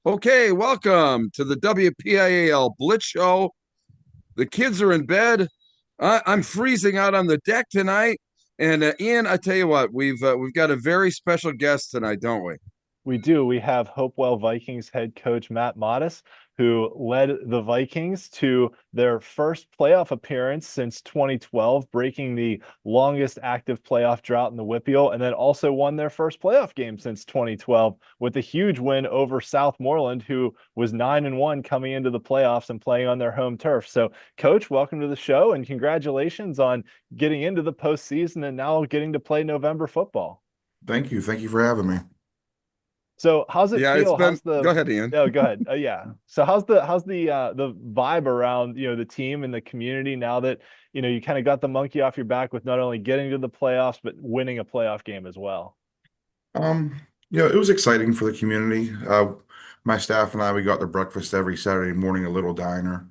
Okay, welcome to the WPIAL Blitz Show. The kids are in bed. I'm freezing out on the deck tonight. And Ian, I tell you what, we've got a very special guest tonight, don't we? We do. We have Hopewell Vikings head coach Matt Modis, who led the Vikings to their first playoff appearance since 2012, breaking the longest active playoff drought in the WPIAL, and then also won their first playoff game since 2012 with a huge win over Southmoreland, who was 9-1 coming into the playoffs and playing on their home turf. So, Coach, welcome to the show and congratulations on getting into the postseason and now getting to play November football. Thank you. Thank you for having me. So how's it Yeah, it's feel? been. How's the Go ahead, Ian. Oh, go ahead. Yeah. So how's the vibe around, the team and the community now that, you kind of got the monkey off your back with not only getting to the playoffs, but winning a playoff game as well? Um, it was exciting for the community. My staff and I, we got their breakfast every Saturday morning, a little diner,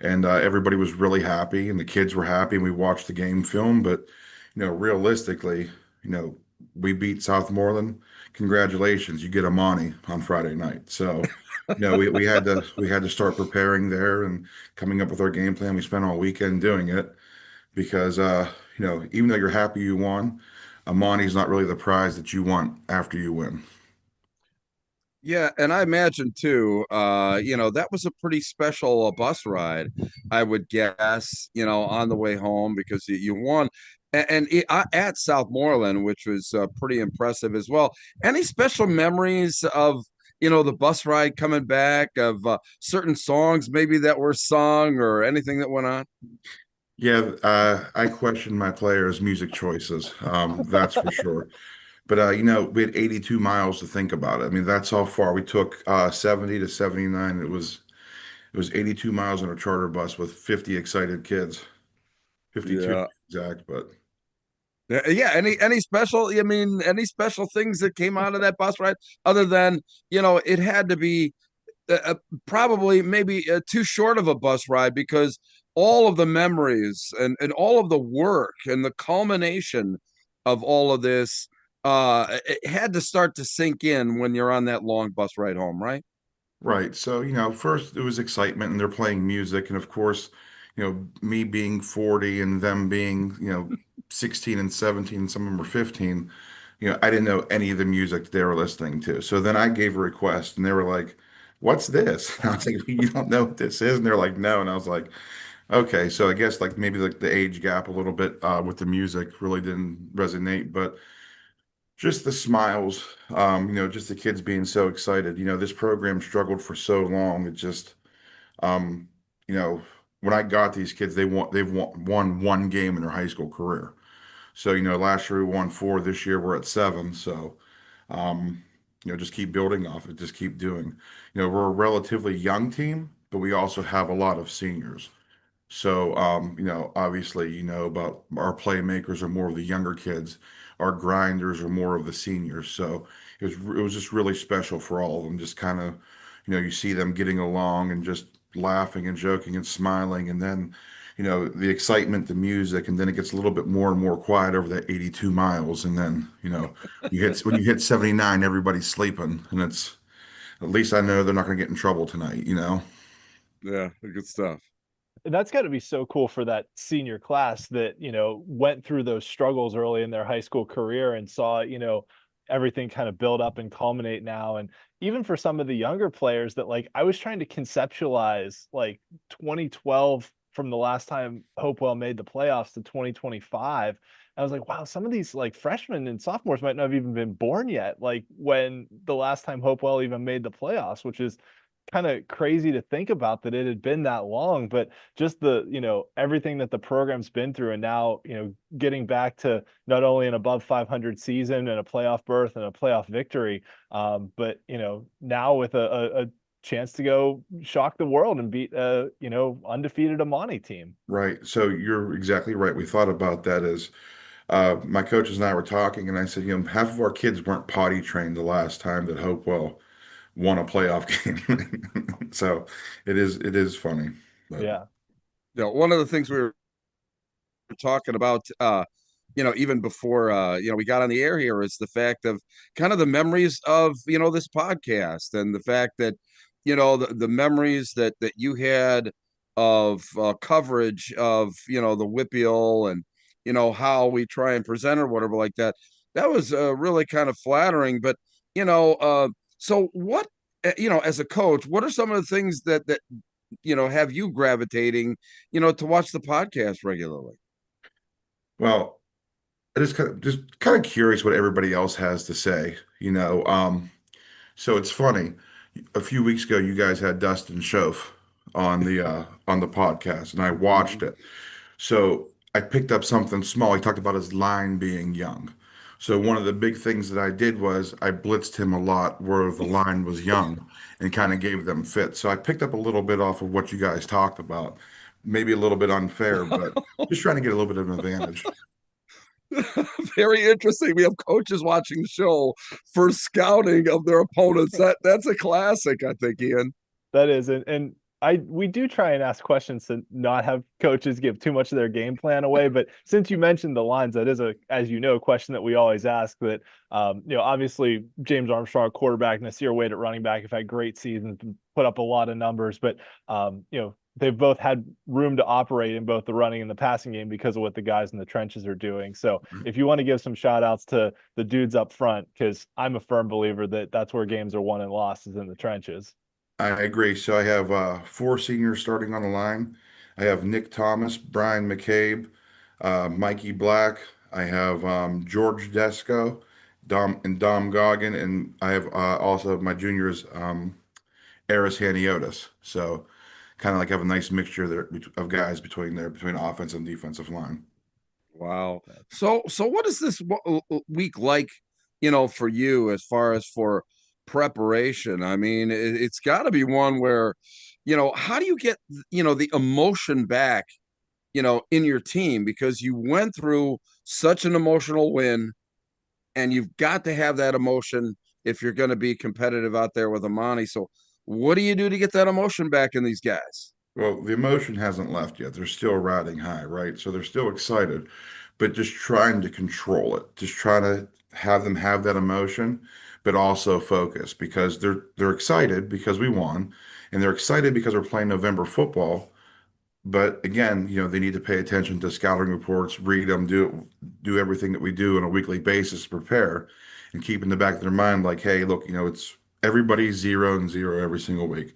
and everybody was really happy, and the kids were happy, and we watched the game film. But realistically, you know, we beat Southmoreland. Congratulations, you get a Monty on Friday night. So, we had to start preparing there and coming up with our game plan. We spent all weekend doing it because even though you're happy you won, Amani's not really the prize that you want after you win. Yeah, and I imagine too, that was a pretty special bus ride, I would guess, on the way home because you won. At Southmoreland, which was pretty impressive as well. Any special memories of, the bus ride coming back, of certain songs maybe that were sung or anything that went on? Yeah, I question my players' music choices. That's for sure. But we had 82 miles to think about it. I mean, that's how far we took 70 to 79. It was 82 miles on a charter bus with 50 excited kids. 52 Yeah. exact, but Yeah, any special, I mean, any special things that came out of that bus ride other than, it had to be probably maybe too short of a bus ride because all of the memories and all of the work and the culmination of all of this it had to start to sink in when you're on that long bus ride home, right? right. So, first it was excitement and they're playing music. And of course, me being 40 and them being, 16 and 17, some of them were 15, I didn't know any of the music they were listening to. So then I gave a request and they were like, "What's this?" And I was like, "You don't know what this is?" And they're like, "No." And I was like, "Okay." So I guess like maybe like the age gap a little bit with the music really didn't resonate, but just the smiles, just the kids being so excited. This program struggled for so long. It just, um, you know, when I got these kids, they've won one game in their high school career. So, last year we won four, this year we're at seven. So, just keep building off it, just keep doing. We're a relatively young team, but we also have a lot of seniors. So, obviously, about our playmakers are more of the younger kids. Our grinders are more of the seniors. So it was just really special for all of them. Just kind of, you see them getting along and just laughing and joking and smiling, and then, the excitement, the music, and then it gets a little bit more and more quiet over that 82 miles, and then, when you hit 79, everybody's sleeping, and it's at least I know they're not going to get in trouble tonight. Yeah, good stuff. And that's got to be so cool for that senior class that, went through those struggles early in their high school career and saw, everything kind of build up and culminate now. And even for some of the younger players that like I was trying to conceptualize like 2012 from the last time Hopewell made the playoffs to 2025. I was like, wow, some of these like freshmen and sophomores might not have even been born yet, like when the last time Hopewell even made the playoffs, which is kind of crazy to think about that it had been that long, but just the, everything that the program's been through and now, getting back to not only an above 500 season and a playoff berth and a playoff victory, but, now with a chance to go shock the world and beat undefeated Amani team. Right. So you're exactly right. We thought about that as my coaches and I were talking, and I said, half of our kids weren't potty trained the last time that Hopewell won a playoff game. So it is funny. But Yeah. One of the things we were talking about even before we got on the air here, is the fact of kind of the memories of this podcast, and the fact that the memories that you had of coverage of the WPIAL, and how we try and present or whatever like that. That was really kind of flattering. But so what, as a coach, what are some of the things that have you gravitating to watch the podcast regularly? Well, I just kind of curious what everybody else has to say, So it's funny. A few weeks ago, you guys had Dustin Schoaf on the podcast, and I watched Mhm. it. So I picked up something small. He talked about his line being young. So one of the big things that I did was I blitzed him a lot where the line was young and kind of gave them fits. So I picked up a little bit off of what you guys talked about. Maybe a little bit unfair, but just trying to get a little bit of an advantage. Very interesting. We have coaches watching the show for scouting of their opponents. That's a classic, I think, Ian. That is, and we do try and ask questions to not have coaches give too much of their game plan away. But since you mentioned the lines, that is as you know, a question that we always ask. That obviously James Armstrong, quarterback, Nasir Wade at running back, have had great seasons, put up a lot of numbers, but they've both had room to operate in both the running and the passing game because of what the guys in the trenches are doing. So if you want to give some shout outs to the dudes up front, because I'm a firm believer that that's where games are won and lost, is in the trenches. I agree. So I have four seniors starting on the line. I have Nick Thomas, Brian McCabe, Mikey Black. I have George Desco, Dom Goggin, and I have also my juniors, Eris Haniotis. So kind of like have a nice mixture there of guys between offense and defensive line. Wow. So what is this week like, for you as far as for preparation? I mean, it's got to be one where, how do you get, the emotion back, in your team, because you went through such an emotional win, and you've got to have that emotion if you're going to be competitive out there with Amani. So what do you do to get that emotion back in these guys? Well, the emotion hasn't left yet. They're still riding high, right? So they're still excited, but just trying to control it, just trying to have them have that emotion, but also focus because they're excited because we won, and they're excited because we're playing November football. But again, they need to pay attention to scouting reports, read them, do everything that we do on a weekly basis to prepare, and keep in the back of their mind like, hey, look, it's everybody's 0-0 every single week.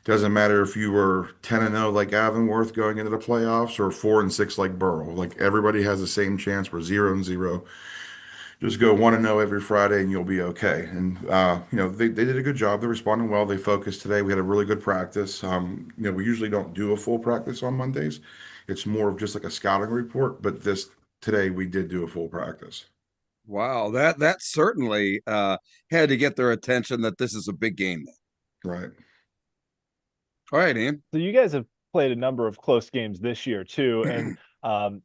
Doesn't matter if you were 10-0 like Avonworth going into the playoffs or 4-6 like Burrow. Like everybody has the same chance. We're 0-0. Just go 1-0 every Friday and you'll be okay. And they did a good job. They're responding well. They focused today. We had a really good practice. We usually don't do a full practice on Mondays. It's more of just like a scouting report. But this today we did do a full practice. Wow, that certainly had to get their attention that this is a big game. Right. All right, Ian. So you guys have played a number of close games this year too, and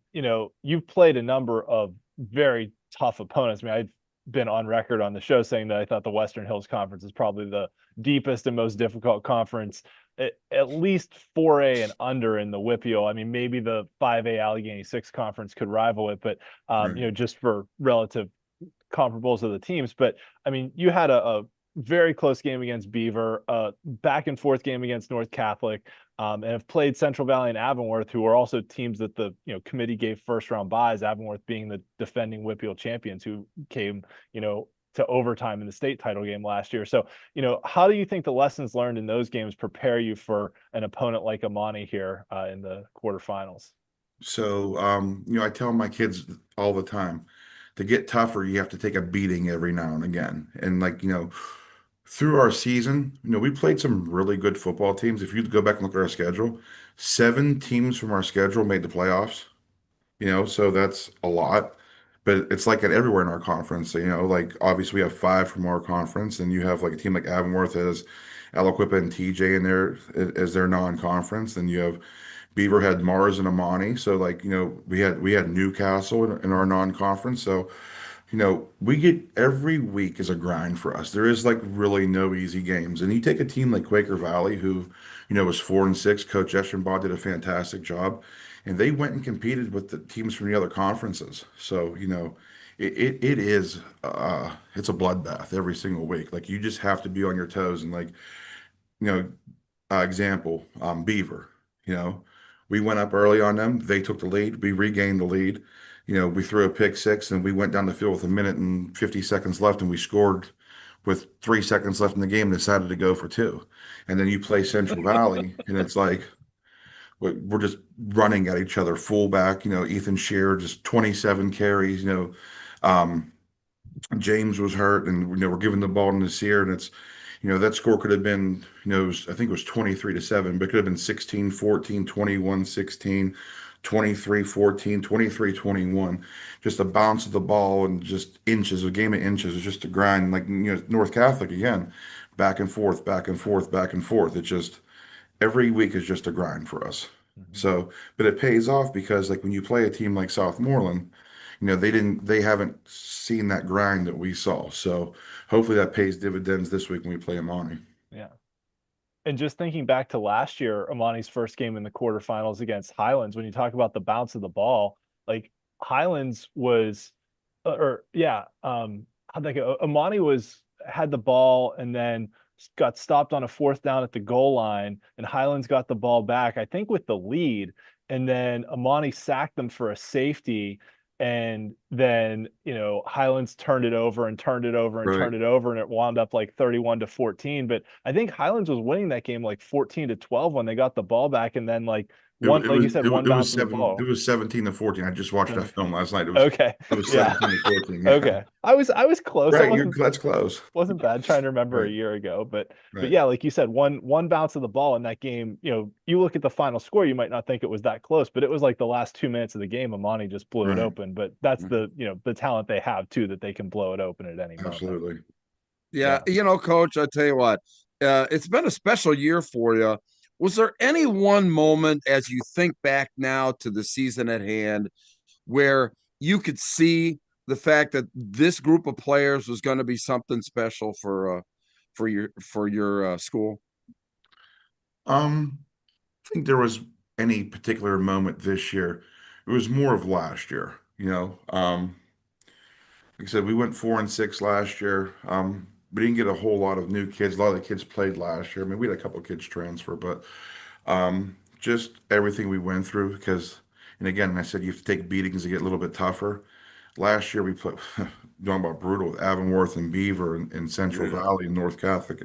you've played a number of very tough opponents. I mean, I've been on record on the show saying that I thought the Western Hills Conference is probably the deepest and most difficult conference, at least 4A and under in the WPIAL. I mean, maybe the 5A Allegheny 6 Conference could rival it, but Right. just for relative comparables of the teams. But I mean, you had a very close game against Beaver, back and forth game against North Catholic, and have played Central Valley and Avonworth, who are also teams that the committee gave first round buys. Avonworth being the defending WPIAL champions, who came to overtime in the state title game last year. So how do you think the lessons learned in those games prepare you for an opponent like Amani here in the quarterfinals? So, I tell my kids all the time, to get tougher, you have to take a beating every now and again. And through our season, we played some really good football teams. If you go back and look at our schedule, 7 teams from our schedule made the playoffs, so that's a lot. But it's like it everywhere in our conference. So, like obviously we have 5 from our conference, and you have like a team like Avonworth as Aliquippa and TJ in there as their non-conference. Then you have Beaver had Mars and Amani. So we had Newcastle in our non-conference. So we get every week is a grind for us. There is like really no easy games. And you take a team like Quaker Valley, who, was 4-6. Coach Eschenbaugh did a fantastic job. and they went and competed with the teams from the other conferences. So, it is it's a bloodbath every single week. Like you just have to be on your toes and like, you know, example, Beaver, you know, we went up early on them. They took the lead. We regained the lead. We threw a pick six and we went down the field with a minute and 50 seconds left and we scored with 3 seconds left in the game and decided to go for two. And then you play Central Valley and it's like, we're just running at each other fullback, Ethan Shear, just 27 carries, um, James was hurt and, we're giving the ball to Nasir and it's, that score could have been, I think it was 23-7, but it could have been 16-14, 21-16, 23-14, 23-21. Just a bounce of the ball and just inches, a game of inches. It's just a grind. Like, North Catholic again, back and forth, back and forth, back and forth. It's just every week is just a grind for us. Mhm. So, but it pays off because like when you play a team like Southmoreland, they haven't seen that grind that we saw. So hopefully that pays dividends this week when we play Amani. Yeah. And just thinking back to last year, Amani's first game in the quarterfinals against Highlands, when you talk about the bounce of the ball, like Highlands was, or yeah, how'd that go? Amani had the ball and then got stopped on a fourth down at the goal line, and Highlands got the ball back, I think with the lead, and then Amani sacked them for a safety. And then, Highlands turned it over and turned it over and Right. turned it over, and it wound up like 31-14. But I think Highlands was winning that game like 14-12 when they got the ball back. And then like It, one, it like you was said, one it was bounce of the seven. It ball. was 17-14. I just watched that Okay. film last night. Okay. It was Yeah. 17-14. Yeah. Okay. I was close. I Right. wasn't That's close. wasn't bad trying to remember a Right. year ago, but Right. yeah, like you said, one bounce of the ball in that game, you look at the final score, you might not think it was that close, but it was like the last 2 minutes of the game, Amani just blew it Right. open. But that's Mhm. the talent they have too, that they can blow it open at any moment. Absolutely. Yeah, Yeah. Coach, I tell you what, it's been a special year for you. Was there any one moment as you think back now to the season at hand where you could see the fact that this group of players was going to be something special for your school? I think there was any particular moment this year. It was more of last year. Like I said, we went 4-6 last year. We didn't get a whole lot of new kids. A lot of the kids played last year. I mean, we had a couple of kids transfer, but just everything we went through. Because, and again, I said you have to take beatings to get a little bit tougher. Last year we played, talking about brutal with Avonworth and Beaver and Central Yeah. Valley and North Catholic.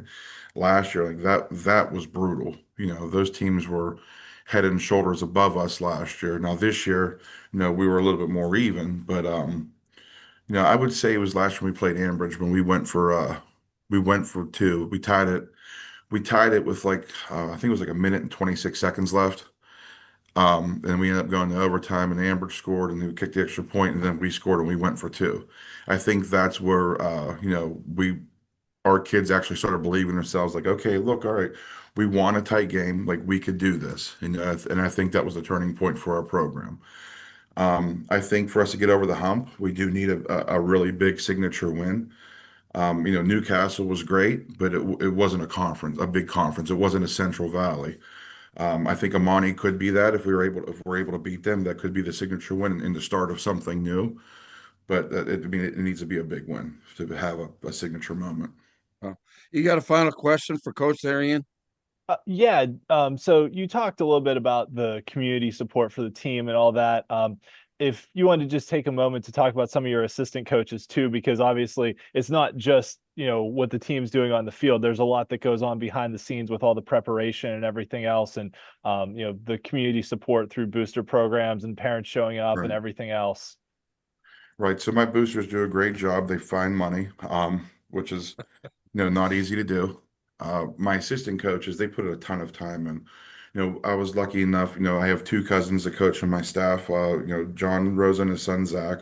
Last year, like that was brutal. Those teams were head and shoulders above us last year. Now this year, we were a little bit more even, but I would say it was last year we played Ambridge when we went for two. We tied it with like I think it was like a minute and 26 seconds left. And we ended up going to overtime, and Ambridge scored, and they kicked the extra point, and then we scored, and we went for two. I think that's where our kids actually started believing themselves, like, okay, look, all right, we won a tight game, like we could do this, and I think that was the turning point for our program. I think for us to get over the hump, we do need a really big signature win. Newcastle was great, but it wasn't a big conference. It wasn't a Central Valley. I think Amani could be that if we're able to beat them. That could be the signature win and the start of something new. But it needs to be a big win to have a signature moment. You got a final question for Coach Arian? Yeah. So you talked a little bit about the community support for the team and all that. If you wanted to just take a moment to talk about some of your assistant coaches too, because obviously it's not just, what the team's doing on the field. There's a lot that goes on behind the scenes with all the preparation and everything else. And, the community support through booster programs and parents showing up and Right. everything else. Right. So my boosters do a great job. They find money, which is, not easy to do. My assistant coaches, they put a ton of time in. I was lucky enough, I have two cousins that coach on my staff, John Rosa and his son Zach.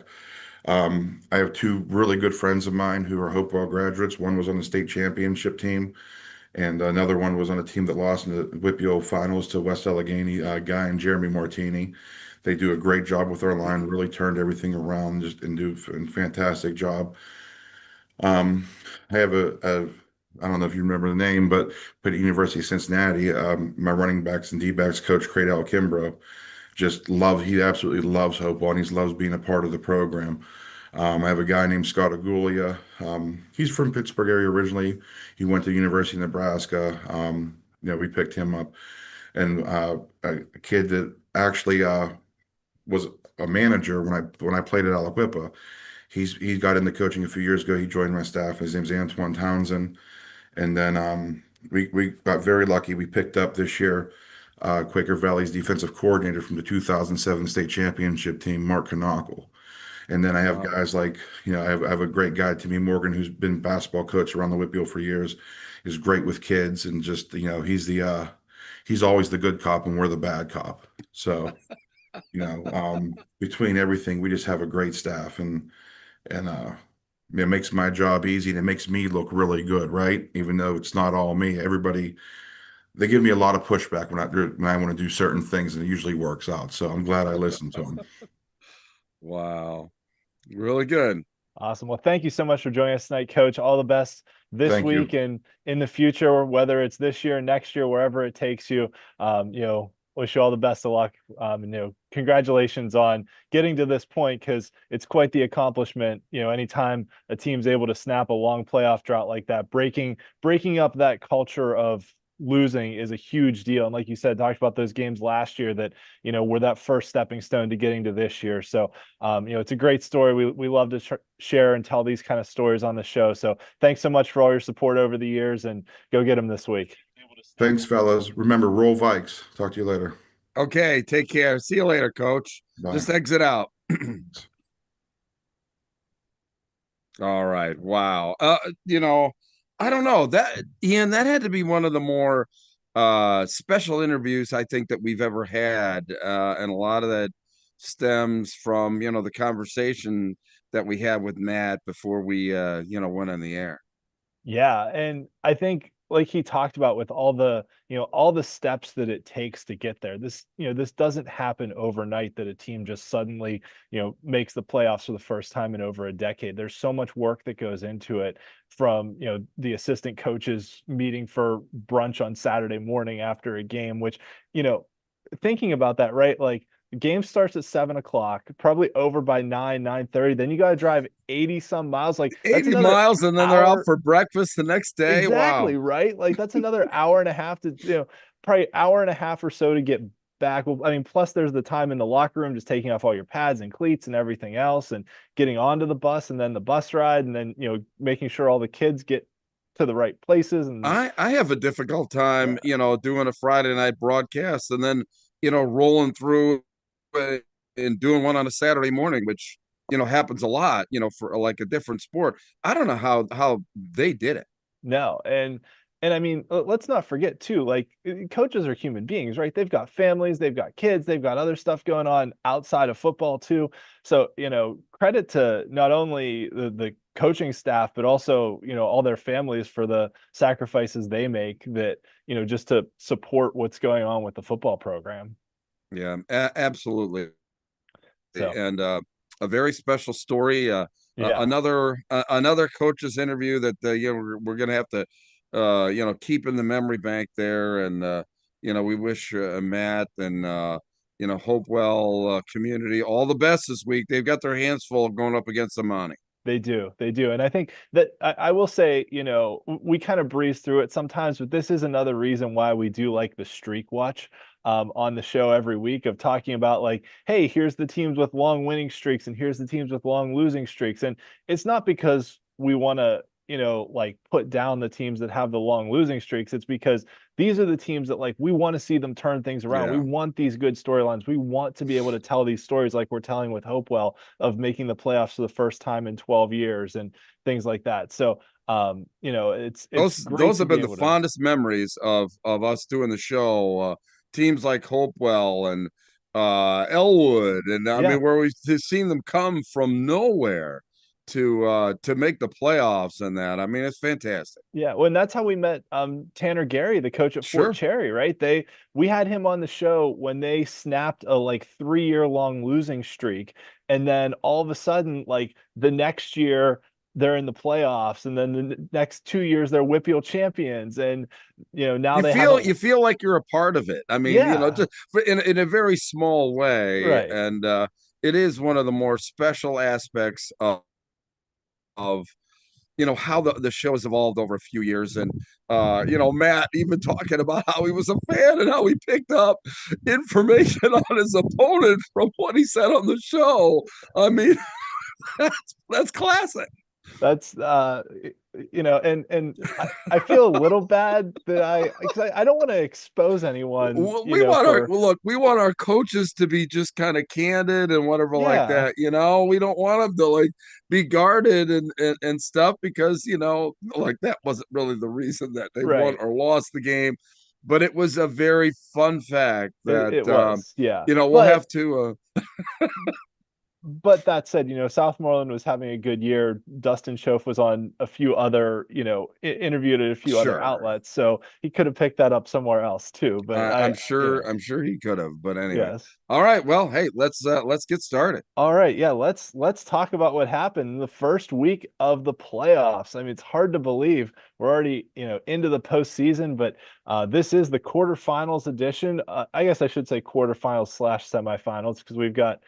I have two really good friends of mine who are Hopewell graduates. One was on the state championship team, and another one was on a team that lost in the WPIAL finals to West Allegheny, Guy and Jeremy Martini. They do a great job with our line, really turned everything around, just and do a fantastic job. I have I don't know if you remember the name, but at University of Cincinnati, my running backs and D-backs coach, Cradell Kimbrough. he absolutely loves Hopewell and he loves being a part of the program. I have a guy named Scott Agulia. He's from Pittsburgh area originally. He went to University of Nebraska. We picked him up, and a kid that actually was a manager when I played at Aliquippa. He got into coaching a few years ago. He joined my staff. His name's Antoine Townsend, and then we got very lucky. We picked up this year Quaker Valley's defensive coordinator from the 2007 state championship team, Mark Knockle. And then I have Wow. guys like, I have a great guy, Timmy Morgan, who's been basketball coach around the WPIAL for years, is great with kids, and just, he's always the good cop and we're the bad cop. So, between everything, we just have a great staff, and it makes my job easy and it makes me look really good, right? Even though it's not all me. They give me a lot of pushback when I want to do certain things, and it usually works out. So I'm glad I listened to them. Wow. Really good. Awesome. Well, thank you so much for joining us tonight, Coach. All the best this Thank week you. and in the future, whether it's this year, next year, wherever it takes you. Wish you all the best of luck. Congratulations on getting to this point, because it's quite the accomplishment. Anytime a team's able to snap a long playoff drought like that, breaking up that culture of losing is a huge deal. And like you said, talked about those games last year that, were that first stepping stone to getting to this year. So, it's a great story. We love to share and tell these kind of stories on the show. So thanks so much for all your support over the years, and go get them this week. Thanks, fellas. Remember, roll Vikes. Talk to you later. Okay, take care. See you later, coach. Bye. Just exit out. All right. Wow. I don't know. That Ian, that had to be one of the more special interviews I think that we've ever had. And a lot of that stems from, the conversation that we had with Matt before we went on the air. Yeah, and I think, like he talked about, with all the steps that it takes to get there. This doesn't happen overnight, that a team just suddenly, makes the playoffs for the first time in over a decade. There's so much work that goes into it, from, the assistant coaches meeting for brunch on Saturday morning after a game, which, thinking about that, right? Like, the game starts at 7 o'clock, probably over by 9:30. Then you got to drive 80 some miles. Like, that's 80 another miles and then they're out hour. for breakfast the next day. Wow. Exactly, right? Like, that's another hour and a half to, probably hour and a half or so to get back. Well, I mean, plus there's the time in the locker room, just taking off all your pads and cleats and everything else, and getting onto the bus, and then the bus ride, and then, making sure all the kids get to the right places. And I have a difficult time, yeah, doing a Friday night broadcast and then, rolling through uh, and doing one on a Saturday morning, which, happens a lot, for like a different sport. I don't know how they did it. no, and I mean, let's not forget too, like, coaches are human beings, right? They've got families, they've got kids, they've got other stuff going on outside of football too. So, credit to not only the coaching staff, but also, all their families for the sacrifices they make, that, just to support what's going on with the football program. Yeah, absolutely. So, And a very special story. yeah, Another coach's interview that we're gonna have to keep in the memory bank there. And we wish Matt and Hopewell community all the best this week. They've got their hands full going up against Amani. they do. They do. And I think that I will say, we kind of breeze through it sometimes, but this is another reason why we do like the streak watch on the show every week, of talking about, like, hey, here's the teams with long winning streaks and here's the teams with long losing streaks. And it's not because we want to, like, put down the teams that have the long losing streaks. It's because these are the teams that, like, we want to see them turn things around. We Yeah. want these good storylines. We want to be able to tell these stories like we're telling with Hopewell, of making the playoffs for the first time in 12 years and things like that. So, it's great Those to have be been the able to. fondest memories of us doing the show. Teams like Hopewell and Elwood, and I Yeah. mean, where we've seen them come from nowhere to make the playoffs, and that, I mean, it's fantastic. Yeah, well, and that's how we met Tanner Gary, the coach at Fort Sure. Cherry, right? We had him on the show when they snapped a, like, 3-year long losing streak, and then all of a sudden, like, the next year, they're in the playoffs, and then the next 2 years they're WPIAL champions, and now You they have feel like you're a part of it. I mean, yeah, just in a very small way, right. and it is one of the more special aspects of how the show has evolved over a few years. And Matt even talking about how he was a fan and how he picked up information on his opponent from what he said on the show. I mean, that's classic. That's and I feel a little bad that because I don't want to expose anyone, We want our for look. We want our coaches to be just kind of candid and whatever like yeah, that. We don't want them to like be guarded and stuff because like that wasn't really the reason that they won right. or lost the game, but it was a very fun fact that It was, yeah. we'll have to. But that said, Southmoreland was having a good year. Dustin Schoaf was on a few other, interviewed at a few other Sure. outlets, so he could have picked that up somewhere else too. But I'm sure. I'm sure he could have. But anyway, yes. all right. Well, hey, let's get started. All right, yeah, let's talk about what happened in the first week of the playoffs. I mean, it's hard to believe we're already, into the postseason, but this is the quarterfinals edition. I guess I should say quarterfinals / semifinals because we've got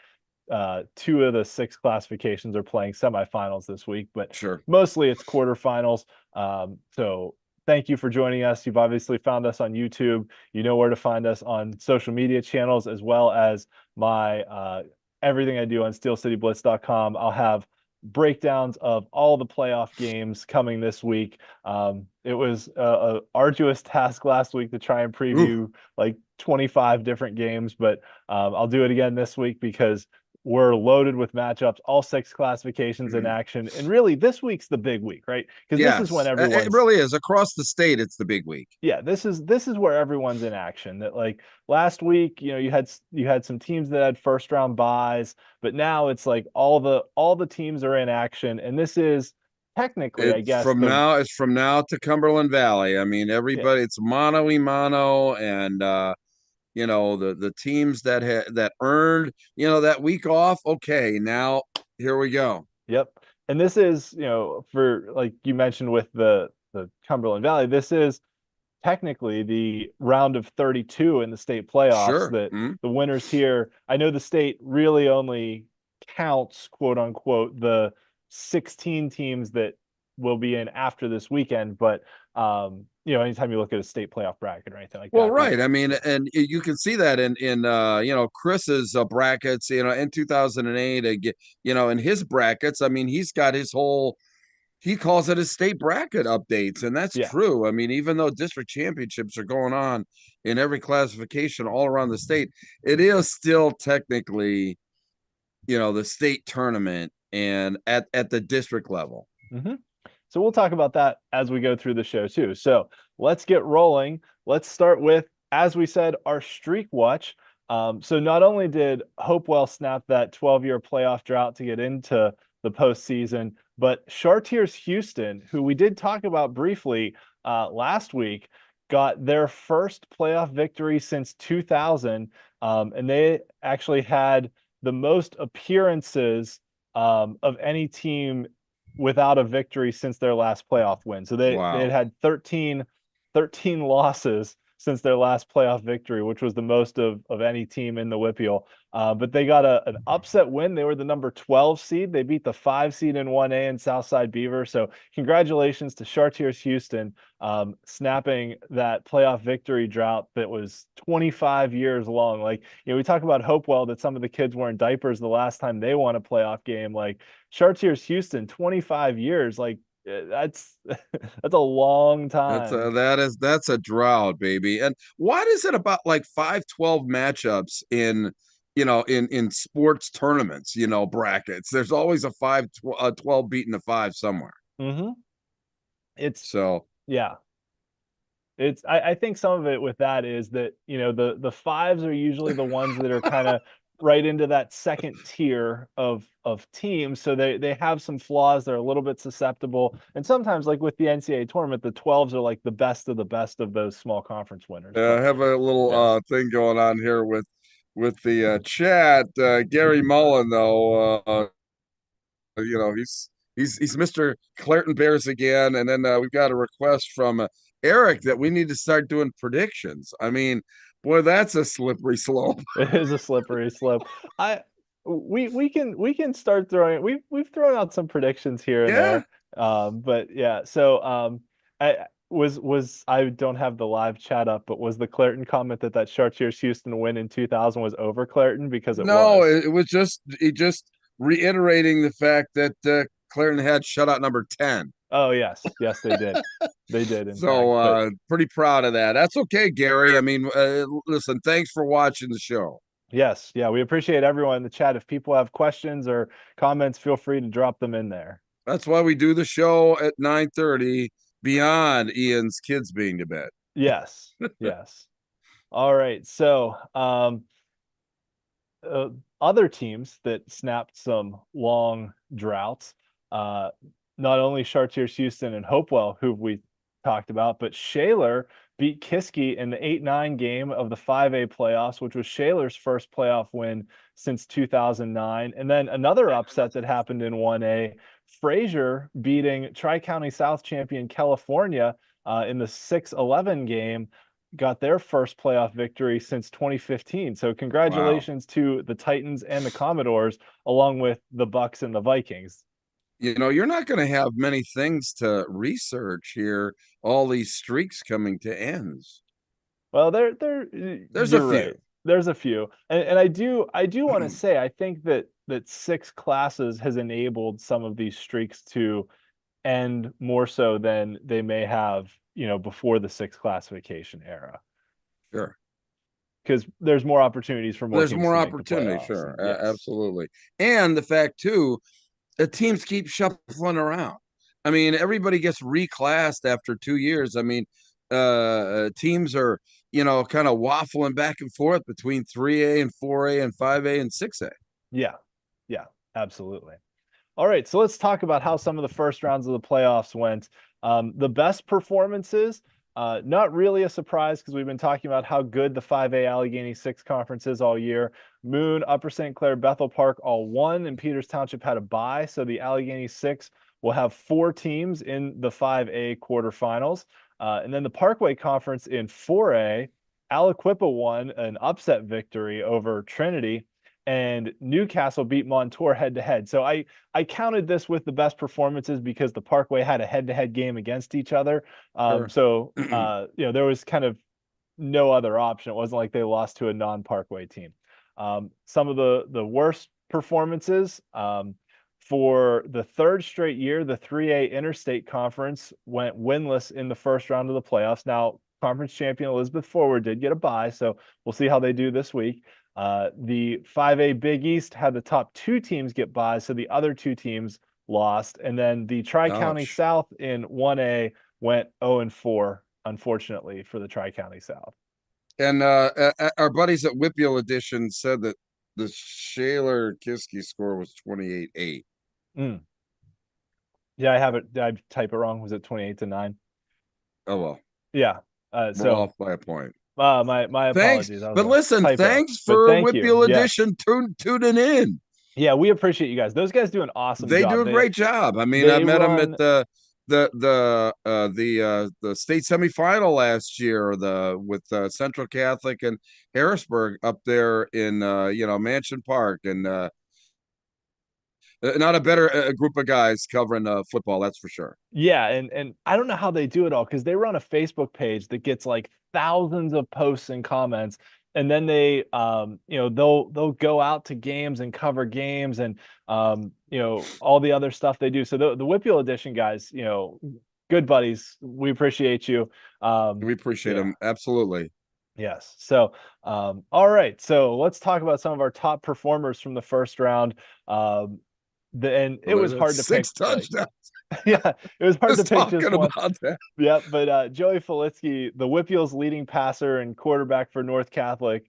two of the six classifications are playing semifinals this week, but Sure. mostly it's quarterfinals. So thank you for joining us. You've obviously found us on YouTube. You know where to find us on social media channels, as well as my everything I do on steelcityblitz.com. I'll have breakdowns of all the playoff games coming this week. It was a arduous task last week to try and Ooh. preview like 25 different games, but I'll do it again this week because we're loaded with matchups, all six classifications in action. And really, this week's the big week, right? Because this is when Yes, it everyone's really is. Across the state, it's the big week. yeah, this is where everyone's in action. That like last week, you had some teams that had first round buys, but now it's like all the teams are in action, and this is technically, I It's guess, from the now. It's from now to Cumberland Valley. I mean, yeah, everybody. It's mano y mano, and the teams that earned that week off. Okay, now here we go. yep. And this is, for like you mentioned with the Cumberland Valley, this is technically the round of 32 in the state playoffs Sure. that the winners here, I know the state really only counts, quote unquote, the 16 teams that will be in after this weekend, but anytime you look at a state playoff bracket or anything like Well, that, right. I mean, and you can see that in Chris's brackets, in 2008, in his brackets. I mean, he's got his whole he calls it his state bracket updates, and that's yeah. true. I mean, even though district championships are going on in every classification all around the state, it is still technically, the state tournament and at the district level. Mm-hmm. So we'll talk about that as we go through the show too. So let's get rolling. Let's start with, as we said, our streak watch. So not only did Hopewell snap that 12-year playoff drought to get into the postseason, but Chartiers Houston, who we did talk about briefly last week, got their first playoff victory since 2000, and they actually had the most appearances of any team without a victory since their last playoff win. So they Wow. had 13 losses since their last playoff victory, which was the most of any team in the WPIAL. But they got an upset win. They were the number 12 seed. They beat the 5 seed in 1A in Southside Beaver. So congratulations to Chartiers Houston, snapping that playoff victory drought that was 25 years long. Like, we talk about Hopewell, that some of the kids wearing diapers the last time they won a playoff game. Like Chartiers Houston, 25 years. Like, that's that's a long time. That's a drought, baby. And what is it about like 5-12 matchups in sports tournaments, brackets? There's always a 5-12 beating a 5 somewhere. Mm-hmm. It's So yeah. I think some of it with that is that, the fives are usually the ones that are kind of right into that second tier of teams. So they have some flaws. They're a little bit susceptible. And sometimes, like with the NCAA tournament, the 12s are like the best of those small conference winners. I But have a little yeah. thing going on here with the chat. Gary Mullen, though, he's Mr. Clareton Bears again. And then we've got a request from Eric that we need to start doing predictions. I mean, boy, that's a slippery slope. It is a slippery slope. I we can start throwing we've thrown out some predictions here and Yeah. there. But yeah, so I I don't have the live chat up, but was the Clareton comment that Chartiers Houston win in 2000 was over Clareton? Because it No, was. it was just reiterating the fact that Clareton had shutout number 10. Oh yes, yes they did. They did in fact. So But pretty proud of that. That's okay, Gary. I mean, listen, thanks for watching the show. yes, yeah, we appreciate everyone in the chat. If people have questions or comments, feel free to drop them in there. That's why we do the show at 9:30 beyond Ian's kids being to bed. Yes, yes. All right. So other teams that snapped some long droughts, not only Chartiers Houston and Hopewell, who we talked about, but Shaler beat Kiski in the 8-9 game of the 5A playoffs, which was Shaler's first playoff win since 2009. And then another upset that happened in 1A, Fraser beating Tri-County South champion California in the 6-11 game, got their first playoff victory since 2015. So congratulations to the Titans and the Commodores, along with the Bucks and the Vikings. You know, you're not going to have many things to research here. All these streaks coming to ends. Well, There's you're a few. right. There's a few, and I do want to say I think that 6 classes has enabled some of these streaks to end more so than they may have, before the 6 classification era. Sure. Because there's more opportunities for more There's teams more to make the opportunity, playoffs. sure. Yes. Absolutely. And the fact too, the teams keep shuffling around. I mean, everybody gets reclassed after 2 years. I mean, teams are, kind of waffling back and forth between 3A and 4A and 5A and 6A. Yeah. Yeah, absolutely. All right, so let's talk about how some of the first rounds of the playoffs went. The best performances, not really a surprise because we've been talking about how good the 5A Allegheny 6 conference is all year. Moon, Upper St. Clair, Bethel Park all won, and Peters Township had a bye. So the Allegheny 6 will have 4 teams in the 5A quarterfinals. And then the Parkway Conference in 4A, Aliquippa won an upset victory over Trinity, and Newcastle beat Montour head-to-head. So I counted this with the best performances because the Parkway had a head-to-head game against each other. Sure. So there was kind of no other option. It wasn't like they lost to a non-Parkway team. Some of the worst performances, for the 3rd straight year, the 3A Interstate Conference went winless in the first round of the playoffs. Now, conference champion Elizabeth Forward did get a bye, so we'll see how they do this week. The 5A Big East had the top 2 teams get byes, so the other 2 teams lost. And then the Tri-County South in 1A went 0-4, unfortunately, for the Tri-County South. And our buddies at WPIAL Edition said that the Shaler Kiski score was 28-8. Yeah, I have it. Did I type it wrong? Was it 28-9? Oh, well. Yeah. We're off by a point. My apologies. But listen, thanks for WPIAL Edition tuning in. Yeah, we appreciate you guys. Those guys do an awesome job. They do a great job. I mean, I met them at the state semifinal last year, with Central Catholic and Harrisburg up there in Mansion Park, and not a better group of guys covering football, that's for sure. Yeah, and I don't know how they do it all because they run a Facebook page that gets like thousands of posts and comments, and then they they'll go out to games and cover games and all the other stuff they do. So the WPIAL Edition guys, good buddies. We appreciate you. We appreciate them, absolutely. Yes. So, all right. So let's talk about some of our top performers from the first round. It was hard to pick 6 touchdowns. Yeah, it was hard to pick just one. About that. Yeah, but Joey Filitsky, the WPIAL's leading passer and quarterback for North Catholic,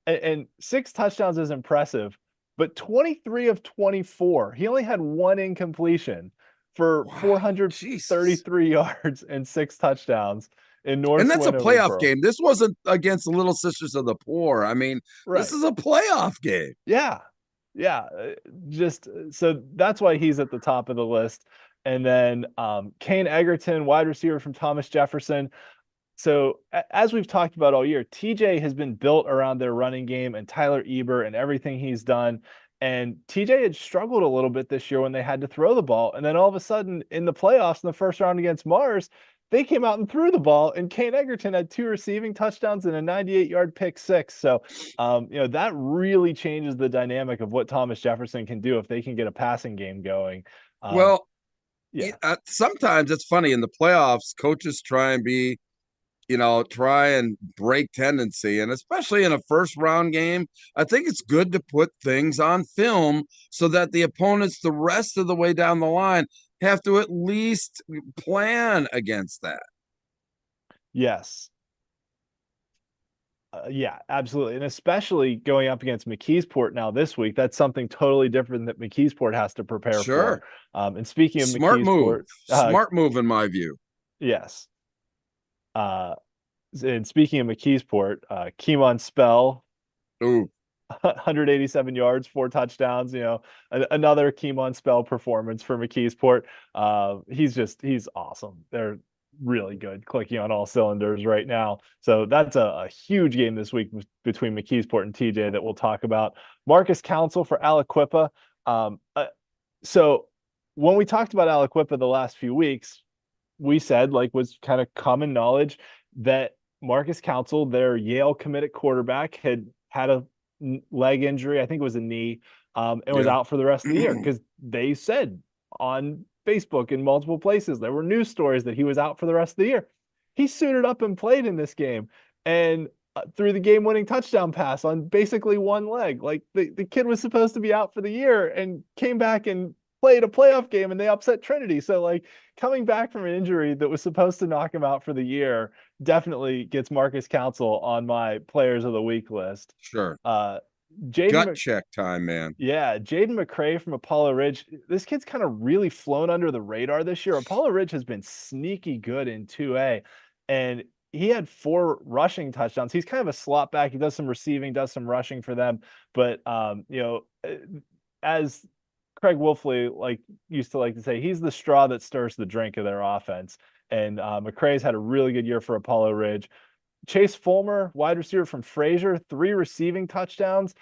and 6 touchdowns is impressive, but 23 of 24. He only had 1 incompletion for 433 yards and 6 touchdowns in North. And that's a playoff game. This wasn't against the Little Sisters of the Poor. I mean, This is a playoff game. Yeah. Yeah, just so that's why he's at the top of the list. And then Kane Egerton, wide receiver from Thomas Jefferson. So as we've talked about all year, TJ has been built around their running game and Tyler Eber and everything he's done. And TJ had struggled a little bit this year when they had to throw the ball. And then all of a sudden in the playoffs in the first round against Mars, they came out and threw the ball, and Kane Egerton had 2 receiving touchdowns and a 98-yard pick six. So, that really changes the dynamic of what Thomas Jefferson can do if they can get a passing game going. Um, Well, yeah, sometimes it's funny in the playoffs, coaches try and break tendency. And especially in a first round game, I think it's good to put things on film so that the opponents, the rest of the way down the line, have to at least plan against that. yes. Yeah, absolutely. And especially going up against McKeesport now this week, that's something totally different that McKeesport has to prepare for. Sure. And speaking of Smart move. McKeesport, Smart move, in my view. yes. Uh, and speaking of McKeesport, Keemon Spell, Ooh, 187 yards, 4 touchdowns. Another Keemon Spell performance for McKeesport. He's awesome. They're really good, clicking on all cylinders right now. So that's a huge game this week between McKeesport and TJ that we'll talk about. Marcus Council for Aliquippa. So when we talked about Aliquippa the last few weeks, we said, like was kind of common knowledge, that Marcus Council, their Yale committed quarterback, had a leg injury. I think it was a knee, and was yeah. out for the rest of the year because they said on Facebook in multiple places there were news stories that he was out for the rest of the year. He suited up and played in this game and threw the game-winning touchdown pass on basically one leg. Like the kid was supposed to be out for the year and came back and played a playoff game, and they upset Trinity. So like coming back from an injury that was supposed to knock him out for the year definitely gets Marcus Council on my players of the week list. Sure. Jaden Check time, man. Yeah, Jaden McCray from Apollo Ridge. This kid's kind of really flown under the radar this year. Apollo Ridge has been sneaky good in 2A, and he had 4 rushing touchdowns. He's kind of a slot back. He does some receiving, does some rushing for them. But as Craig Wolfley used to like to say, he's the straw that stirs the drink of their offense. And McCray's had a really good year for Apollo Ridge. Chase Fulmer, wide receiver from Fraser, 3 receiving touchdowns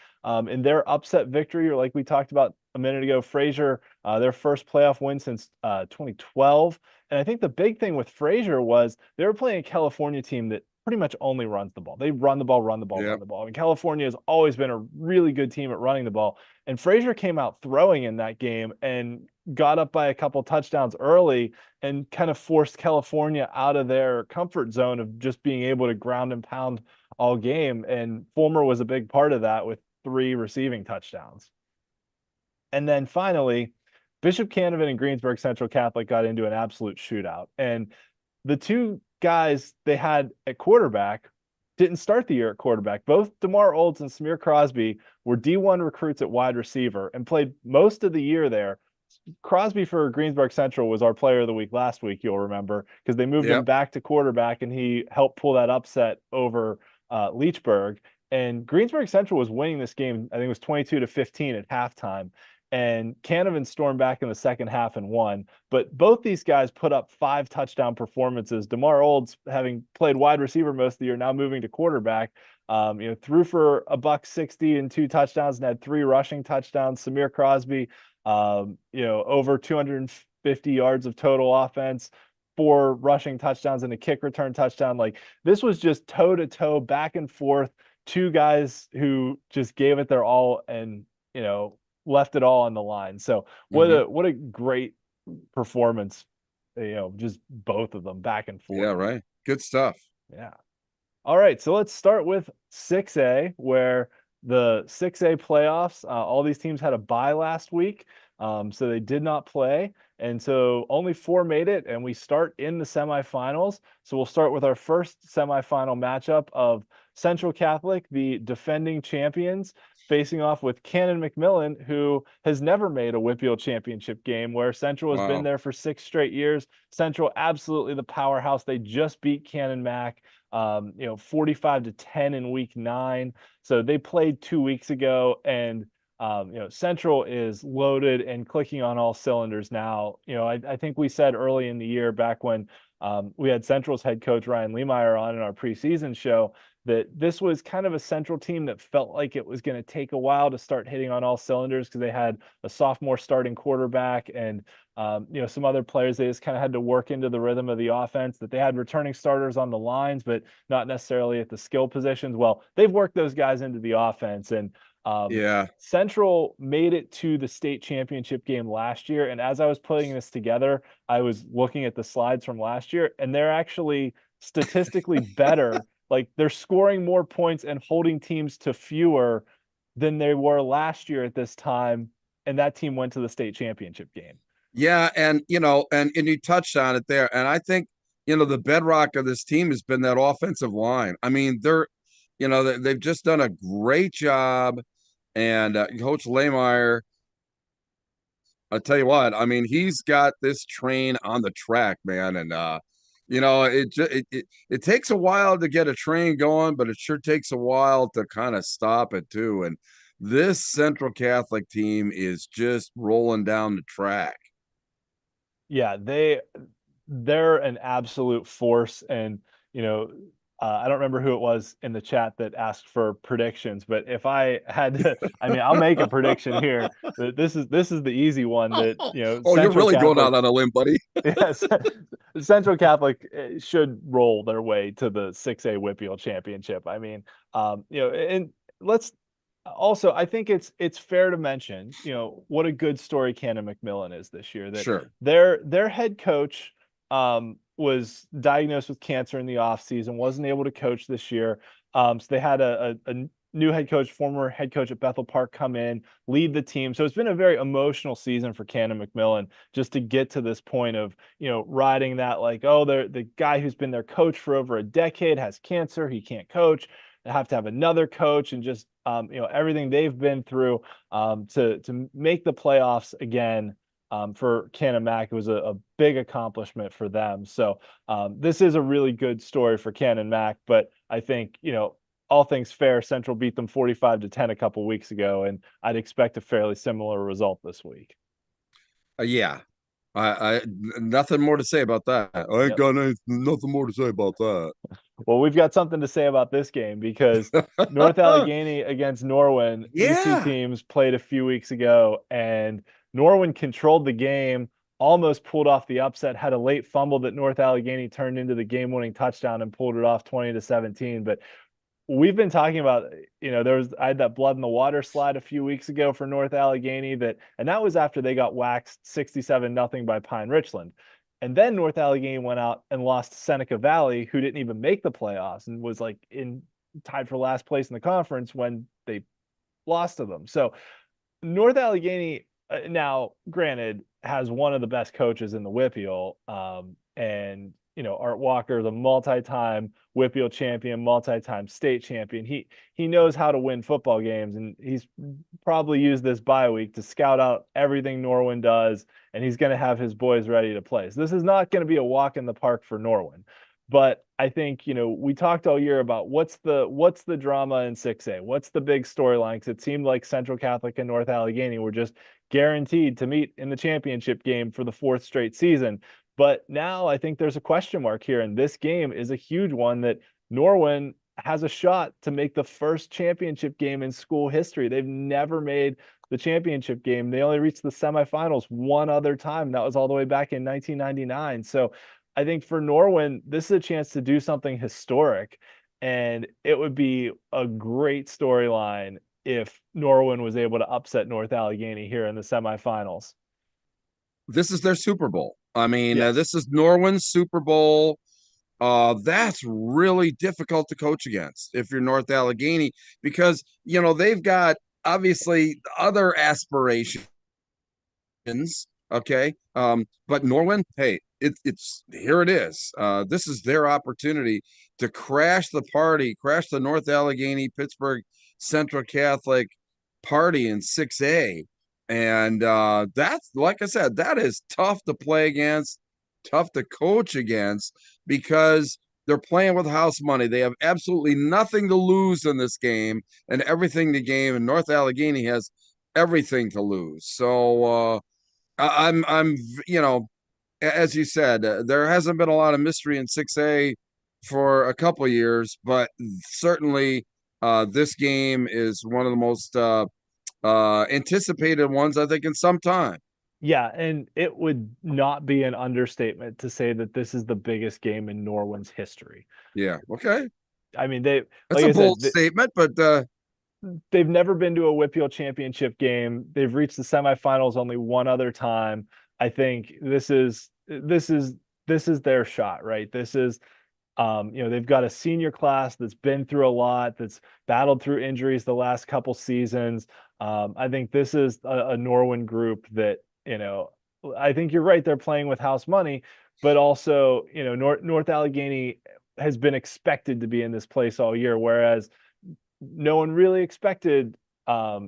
in their upset victory, or like we talked about a minute ago, Fraser, their first playoff win since 2012. And I think the big thing with Fraser was they were playing a California team that pretty much only runs the ball. They run the ball, run the ball, Yep. run the ball. I mean, California has always been a really good team at running the ball. And Fraser came out throwing in that game and got up by a couple touchdowns early and kind of forced California out of their comfort zone of just being able to ground and pound all game. And Fulmer was a big part of that with 3 receiving touchdowns. And then finally, Bishop Canavan and Greensburg Central Catholic got into an absolute shootout. And the 2 guys they had at quarterback didn't start the year at quarterback. Both DeMar Olds and Samir Crosby were D1 recruits at wide receiver and played most of the year there. Crosby for Greensburg Central was our player of the week last week, you'll remember, because they moved him back to quarterback and he helped pull that upset over Leechburg. And Greensburg Central was winning this game, I think it was 22-15 at halftime. And Canavan stormed back in the second half and won. But both these guys put up 5 touchdown performances. DeMar Olds, having played wide receiver most of the year, now moving to quarterback, threw for $160 and 2 touchdowns and had 3 rushing touchdowns. Samir Crosby, over 250 yards of total offense, 4 rushing touchdowns and a kick return touchdown. Like this was just toe to toe, back and forth. 2 guys who just gave it their all and, left it all on the line. So what a great performance, just both of them back and forth. Yeah, right. Good stuff. Yeah. All right, so let's start with 6A, where the 6A playoffs, all these teams had a bye last week, so they did not play. And so only 4 made it, and we start in the semifinals. So we'll start with our first semifinal matchup of Central Catholic, the defending champions, facing off with Cannon McMillan, who has never made a WPIAL championship game, where Central has been there for 6 straight years. Central, absolutely the powerhouse. They just beat Cannon Mac, 45-10 in week 9. So they played 2 weeks ago, and Central is loaded and clicking on all cylinders now. I think we said early in the year, back when we had Central's head coach Ryan Lehmeyer on in our preseason show, that this was kind of a Central team that felt like it was going to take a while to start hitting on all cylinders, because they had a sophomore starting quarterback and some other players they just kind of had to work into the rhythm of the offense, that they had returning starters on the lines, but not necessarily at the skill positions. Well, they've worked those guys into the offense, and Yeah. Central made it to the state championship game last year. And as I was putting this together, I was looking at the slides from last year, and they're actually statistically better. Like, they're scoring more points and holding teams to fewer than they were last year at this time. And that team went to the state championship game. Yeah, and and you touched on it there. And I think, the bedrock of this team has been that offensive line. I mean, they've just done a great job. And Coach Lehmeyer, I'll tell you what, I mean, he's got this train on the track, man. And it takes a while to get a train going, but it sure takes a while to kind of stop it too. And this Central Catholic team is just rolling down the track. Yeah, they're an absolute force. And I don't remember who it was in the chat that asked for predictions, but if I had to, I mean, I'll make a prediction here. This is the easy one, that Oh, you're Central really going out Catholic, on a limb, buddy. yes, Central Catholic should roll their way to the 6A WPIAL championship. I mean, and let's also, I think it's fair to mention, what a good story Cannon McMillan is this year. That Sure. their head coach was diagnosed with cancer in the offseason, wasn't able to coach this year. So they had a new head coach, former head coach at Bethel Park, come in, lead the team. So it's been a very emotional season for Cannon McMillan, just to get to this point of, riding that, like, oh, the guy who's been their coach for over a decade has cancer, he can't coach. They have to have another coach, and just everything they've been through to make the playoffs again. For Cannon Mac, it was a big accomplishment for them. So this is a really good story for Cannon Mac. But I think, all things fair, Central beat them 45-10 a couple weeks ago, and I'd expect a fairly similar result this week. Yeah. I nothing more to say about that. I ain't got nothing more to say about that. Well, we've got something to say about this game, because North Allegheny against Norwin, these two teams played a few weeks ago, and Norwin controlled the game, almost pulled off the upset, had a late fumble that North Allegheny turned into the game-winning touchdown and pulled it off 20-17. But we've been talking about, I had that blood in the water slide a few weeks ago for North Allegheny, and that was after they got waxed 67-0 by Pine Richland. And then North Allegheny went out and lost to Seneca Valley, who didn't even make the playoffs and was like tied for last place in the conference when they lost to them. So North Allegheny, now granted, has one of the best coaches in the WPIAL, and Art Walker, the multi-time WPIAL champion, multi-time state champion. He knows how to win football games, and he's probably used this bye week to scout out everything Norwin does, and he's going to have his boys ready to play. So this is not going to be a walk in the park for Norwin. But I think, we talked all year about what's the drama in 6A, what's the big storyline, because it seemed like Central Catholic and North Allegheny were just guaranteed to meet in the championship game for the fourth straight season. But now I think there's a question mark here, and this game is a huge one, that Norwin has a shot to make the first championship game in school history. They've never made the championship game. They only reached the semifinals one other time. That was all the way back in 1999. So I think for Norwin, this is a chance to do something historic, and it would be a great storyline if Norwin was able to upset North Allegheny here in the semifinals. This is their Super Bowl. I mean, Yes. This is Norwin's Super Bowl. That's really difficult to coach against if you're North Allegheny, because, they've got obviously other aspirations. Okay. But Norwin, hey, it's here it is. This is their opportunity to crash the North Allegheny Pittsburgh Central Catholic party in 6A. And that's, like I said, that is tough to play against, tough to coach against, because they're playing with house money. They have absolutely nothing to lose in this game and everything to gain. And North Allegheny has everything to lose. So I'm as you said, there hasn't been a lot of mystery in 6A for a couple of years, but certainly this game is one of the most anticipated ones, I think, in some time. Yeah, and it would not be an understatement to say that this is the biggest game in Norwin's history. Yeah. Okay. I mean, they, That's like a I bold said, statement, but they've never been to a WPIAL championship game. They've reached the semifinals only one other time. I think this is their shot, right? This is they've got a senior class that's been through a lot, that's battled through injuries the last couple seasons. I think this is a Norwin group that, I think you're right. They're playing with house money, but also, North Allegheny has been expected to be in this place all year, whereas no one really expected, I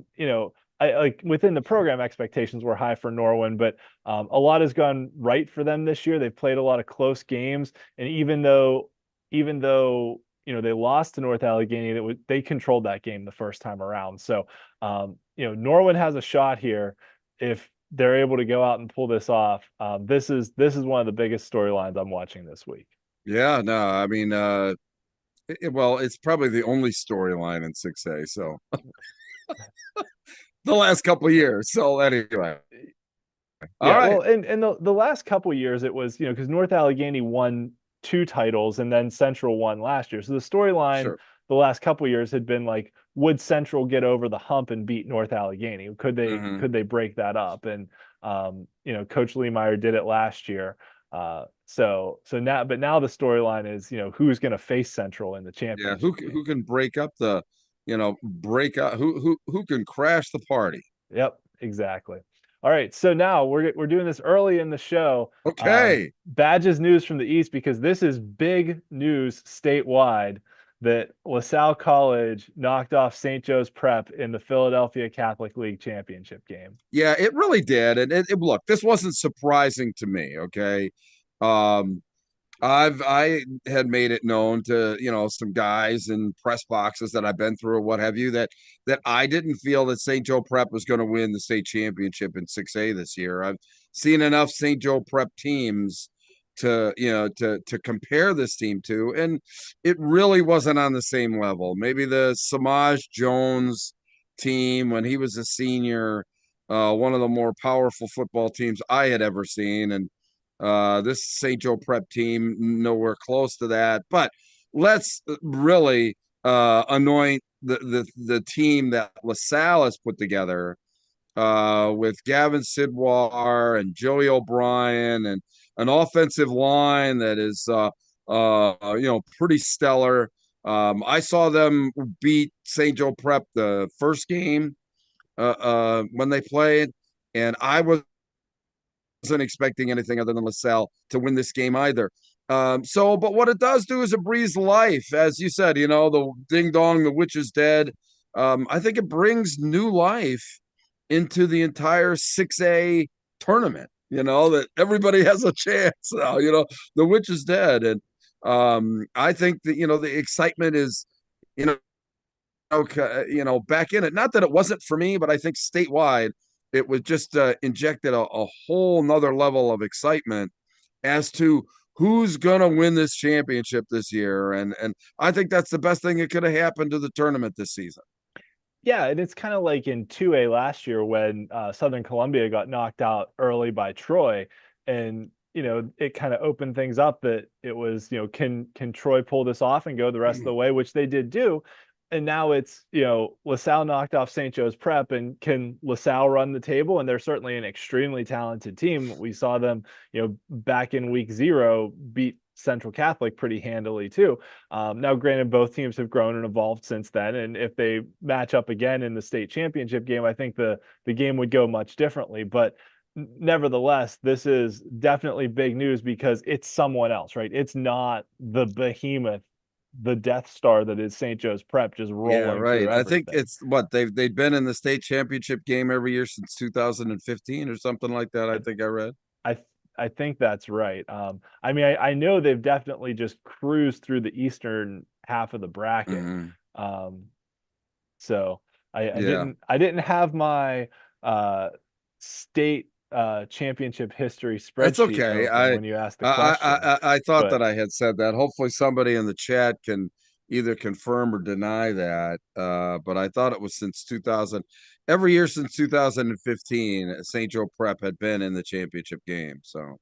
like within the program expectations were high for Norwin, but a lot has gone right for them this year. They've played a lot of close games, and even though they lost to North Allegheny, they controlled that game the first time around. So Norwin has a shot here if they're able to go out and pull this off. This is one of the biggest storylines I'm watching this week. yeah, no, I mean, well, it's probably the only storyline in 6A. So the last couple of years. So anyway, all Yeah, right, well, and the last couple years it was, because North Allegheny won two titles and then Central won last year. So the storyline sure. the last couple years had been like, would Central get over the hump and beat North Allegheny? Could they Hmm. could they break that up? And Coach Leemeyer did it last year. Now the storyline is, who's going to face Central in the Yeah, championship who game. can break up the, break up who can crash the party? Yep, exactly. All right, so now we're doing this early in the show. Okay. Badges news from the East, because this is big news statewide that LaSalle College knocked off St. Joe's Prep in the Philadelphia Catholic League championship game. Yeah, it really did. And look, this wasn't surprising to me. Okay. Um, I had made it known to, some guys in press boxes that I've been through or what have you, that I didn't feel that St. Joe Prep was going to win the state championship in 6A this year. I've seen enough St. Joe Prep teams to compare this team to, and it really wasn't on the same level. Maybe the Samaj Jones team when he was a senior, one of the more powerful football teams I had ever seen, and this St. Joe Prep team nowhere close to that. But let's really anoint the team that LaSalle has put together, with Gavin Sidwar and Joey O'Brien, and an offensive line that is pretty stellar. I saw them beat St. Joe Prep the first game when they played, and I wasn't expecting anything other than LaSalle to win this game either. But what it does do is it breathes life, as you said. The ding dong, the witch is dead. I think it brings new life into the entire 6A tournament. That everybody has a chance now. The witch is dead, and I think that the excitement is, you know okay, back in it. Not that it wasn't for me, but I think statewide it was just injected a whole nother level of excitement as to who's gonna win this championship this year. And I think that's the best thing that could have happened to the tournament this season. Yeah, and it's kind of like in 2A last year when Southern Columbia got knocked out early by Troy, and it kind of opened things up that it was, can Troy pull this off and go the rest of the way, which they did do. And now it's, LaSalle knocked off St. Joe's Prep, and can LaSalle run the table? And they're certainly an extremely talented team. We saw them, back in week 0 beat Central Catholic pretty handily too. Now, granted, both teams have grown and evolved since then, and if they match up again in the state championship game, I think the game would go much differently. But nevertheless, this is definitely big news because it's someone else, right? It's not the behemoth, the Death Star that is St. Joe's Prep, just Yeah, rolling through right. I think everything. it's what they've been in the state championship game every year since 2015 or something like that. I think I read. I I think that's right. I mean, I know they've definitely just cruised through the eastern half of the bracket. Mhm. Um, so Yeah. I didn't have my state championship history That's spreadsheet okay. open when you asked the question, I thought but that I had said that. Hopefully somebody in the chat can either confirm or deny that. But I thought it was since 2000, every year since 2015, St. Joe Prep had been in the championship game. So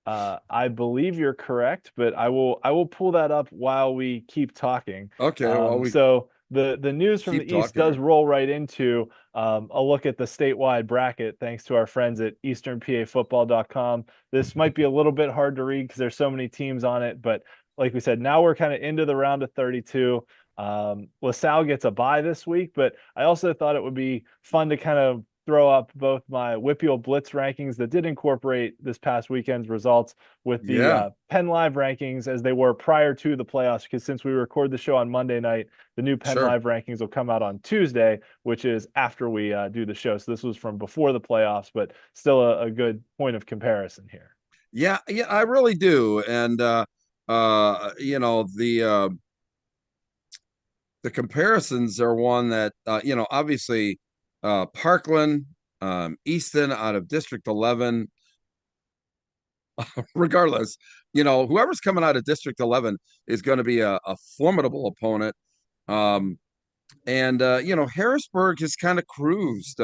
I believe you're correct, but I will pull that up while we keep talking. okay, well we So the news from keep the East does talking. roll right into a look at the statewide bracket, thanks to our friends at EasternPAFootball.com. This might be a little bit hard to read because there's so many teams on it, but like we said, now we're kind of into the round of 32. LaSalle gets a bye this week, but I also thought it would be fun to kind of throw up both my WPIAL Blitz rankings that did incorporate this past weekend's results with the Yeah, PennLive rankings as they were prior to the playoffs. Because since we record the show on Monday night, the new sure. PennLive rankings will come out on Tuesday, which is after we do the show. So this was from before the playoffs, but still a good point of comparison here. Yeah, yeah, I really do. And the comparisons are one that obviously Parkland, Easton out of District 11, regardless, whoever's coming out of District 11 is going to be a formidable opponent. Um, and Harrisburg has kind of cruised.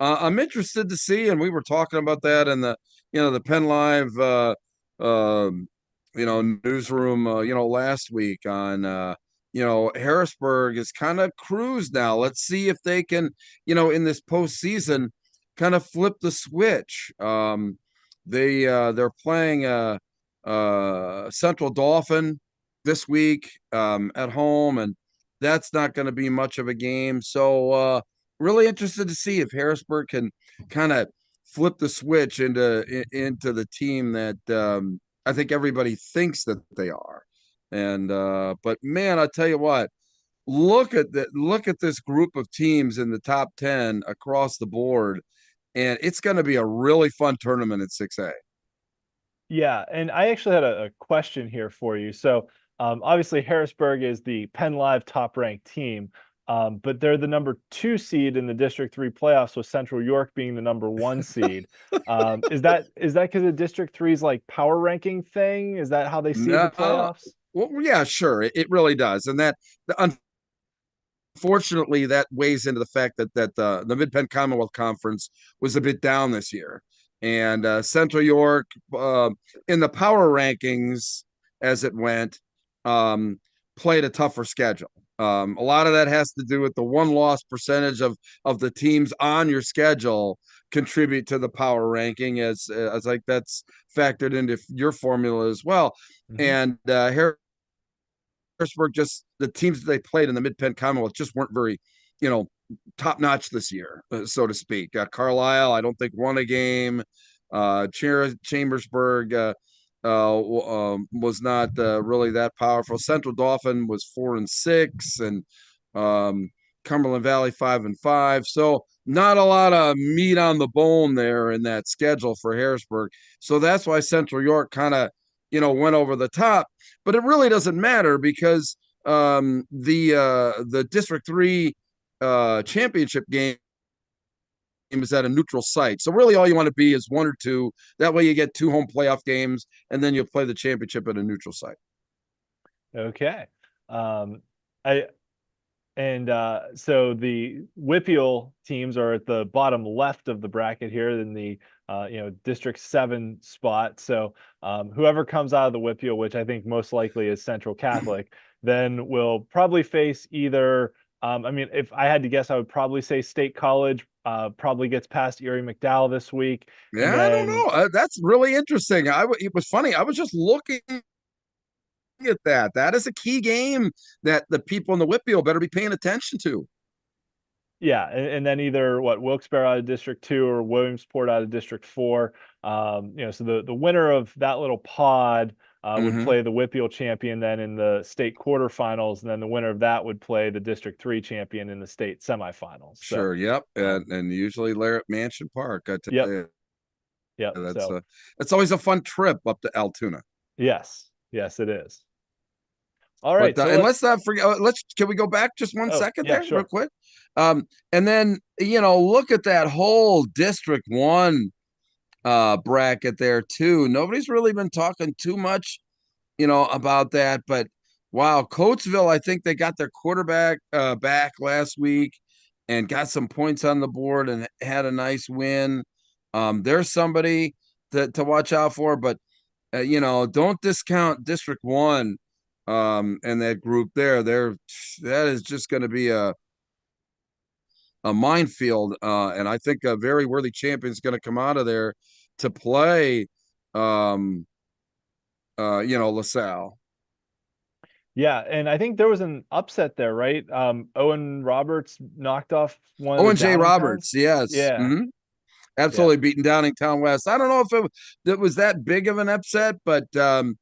I'm interested to see, and we were talking about that in the PennLive newsroom last week on Harrisburg is kind of cruised now. Let's see if they can in this postseason kind of flip the switch. They're playing Central Dauphin this week at home, and that's not going to be much of a game. So really interested to see if Harrisburg can kind of flip the switch into the team that I think everybody thinks that they are. And but man, I tell you what, look at this group of teams in the top 10 across the board, and it's going to be a really fun tournament at 6A. Yeah, and I actually had a question here for you. So obviously Harrisburg is the PennLive top ranked team, but they're the number 2 seed in the District 3 playoffs, with Central York being the number 1 seed. Is that because of District Three's like power ranking thing? Is that how they see the No, playoffs? well, yeah, sure, it really does, and that unfortunately that weighs into the fact that the Mid Penn Commonwealth Conference was a bit down this year, and Central York in the power rankings as it went played a tougher schedule. A lot of that has to do with the one loss percentage of the teams on your schedule contribute to the power ranking, as like that's factored into your formula as well. Mhm. And Harrisburg, just the teams that they played in the Mid Penn Commonwealth just weren't very, top notch this year, so to speak. Carlisle, I don't think won a game. Chambersburg was not really that powerful. Central Dauphin was 4-6, and Cumberland Valley 5-5. So not a lot of meat on the bone there in that schedule for Harrisburg. So that's why Central York kind of went over the top. But it really doesn't matter because the District 3 championship game is at a neutral site. So really all you want to be is 1 or 2. That way you get 2 home playoff games, and then you'll play the championship at a neutral site. Okay. I And so the WPIAL teams are at the bottom left of the bracket here in the District 7 spot. So whoever comes out of the WPIAL, which I think most likely is Central Catholic, then will probably face either. If I had to guess, I would probably say State College probably gets past Erie McDowell this week, and Yeah, I don't then know. That's really interesting. It was funny. I was just looking at that. That is a key game that the people in the WPIAL better be paying attention to. yeah, and then either Wilkes-Barre out of District 2 or Williamsport out of District 4. So the winner of that little pod would Mm-hmm. play the WPIAL champion then in the state quarterfinals, and then the winner of that would play the District 3 champion in the state semifinals. So, Sure. Yep. um, And usually they're at Mansion Park. I tell yep, you, yep. that's So, that's always a fun trip up to Altoona. yes, yes, it is. All But right, so and let's not forget. Can we go back just one oh, second yeah, there, real sure. quick? And then look at that whole District 1 bracket there too. Nobody's really been talking too much, about that. But wow, Coatesville, I think they got their quarterback back last week and got some points on the board and had a nice win. There's somebody to watch out for, but don't discount District 1 and that group there. That is just going to be a minefield, and I think a very worthy champion is going to come out of there to play LaSalle. Yeah, and I think there was an upset there, right? Owen Roberts knocked off one of Oh, the and Jay Downingtowns. Roberts, yes. Yeah, yeah. Absolutely beating Downingtown West. I don't know if it was that big of an upset, but definitely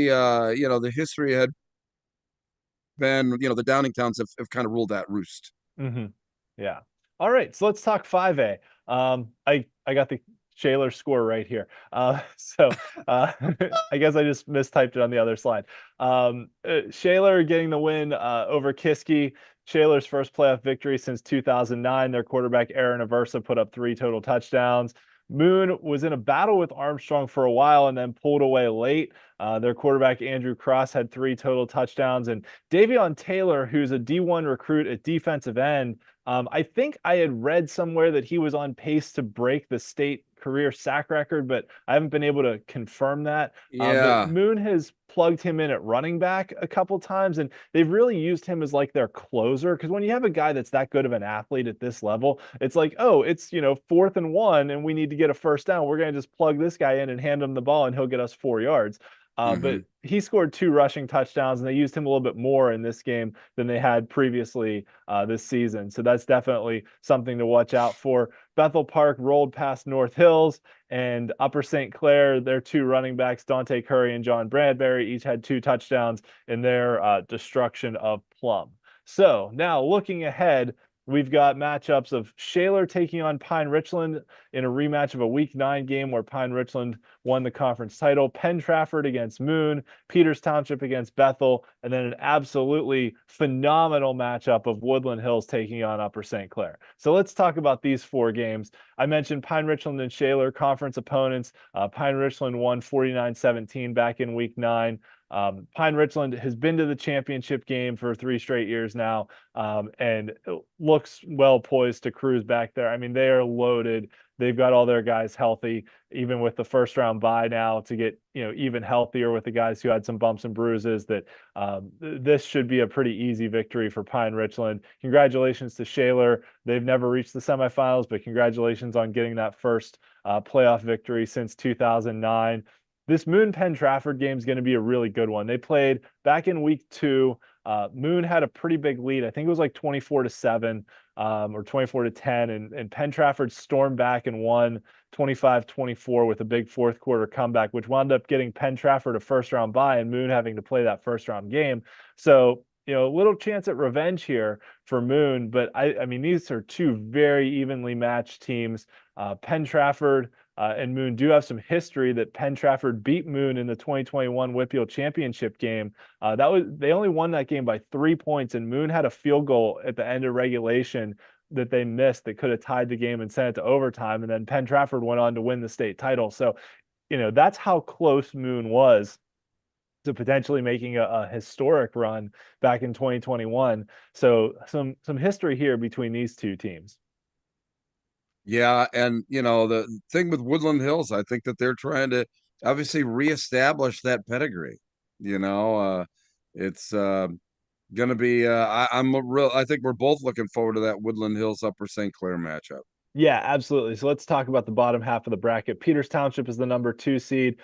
the history had been, the Downingtowns have kind of ruled that roost. Hmm. Yeah. All right, so let's talk 5A. I got the Shaler score right here. I guess I just mistyped it on the other slide. Shaler getting the win over Kiski. Shaler's first playoff victory since 2009. Their quarterback Aaron Aversa put up 3 total touchdowns. Moon was in a battle with Armstrong for a while and then pulled away late. Their quarterback Andrew Cross had 3 total touchdowns, and Davion Taylor, who's a D1 recruit at defensive end, I think I had read somewhere that he was on pace to break the state career sack record, but I haven't been able to confirm that. But Yeah. Moon has plugged him in at running back a couple times, and they've really used him as like their closer. Because when you have a guy that's that good of an athlete at this level, it's like, oh, it's 4th and 1, and we need to get a first down. We're going to just plug this guy in and hand him the ball, and he'll get us 4 yards. But he scored 2 rushing touchdowns, and they used him a little bit more in this game than they had previously this season. So that's definitely something to watch out for. Bethel Park rolled past North Hills, and Upper St. Clair, their 2 running backs, Dante Curry and John Bradbury, each had 2 touchdowns in their destruction of Plum. So now looking ahead, we've got matchups of Shaler taking on Pine Richland in a rematch of a Week 9 game where Pine Richland won the conference title. Penn Trafford against Moon, Peters Township against Bethel, and then an absolutely phenomenal matchup of Woodland Hills taking on Upper St. Clair. So let's talk about these 4 games. I mentioned Pine Richland and Shaler conference opponents. Pine Richland won 49-17 back in Week 9. Pine Richland has been to the championship game for 3 straight years now, and looks well poised to cruise back there. I mean, they are loaded. They've got all their guys healthy, even with the first round bye now to get even healthier with the guys who had some bumps and bruises. That this should be a pretty easy victory for Pine Richland. Congratulations to Shaler. They've never reached the semifinals, but congratulations on getting that first playoff victory since 2009. This Moon Penn Trafford game is going to be a really good one. They played back in Week 2. Moon had a pretty big lead. I think it was like 24-7 or 24-10, and Penn Trafford stormed back and won 25-24 with a big 4th quarter comeback, which wound up getting Penn Trafford a first round bye and Moon having to play that first round game. So a little chance at revenge here for Moon, but I mean, these are 2 very evenly matched teams. Penn Trafford and Moon do have some history that Penn Trafford beat Moon in the 2021 WPIAL championship game. They only won that game by 3 points, and Moon had a field goal at the end of regulation that they missed that could have tied the game and sent it to overtime. And then Penn Trafford went on to win the state title. So, that's how close Moon was to potentially making a historic run back in 2021. So some history here between these 2 teams. Yeah, and the thing with Woodland Hills, I think that they're trying to obviously reestablish that pedigree. It's gonna be. I think we're both looking forward to that Woodland Hills Upper St. Clair matchup. Yeah, absolutely. So let's talk about the bottom half of the bracket. Peters Township is the number 2 seed.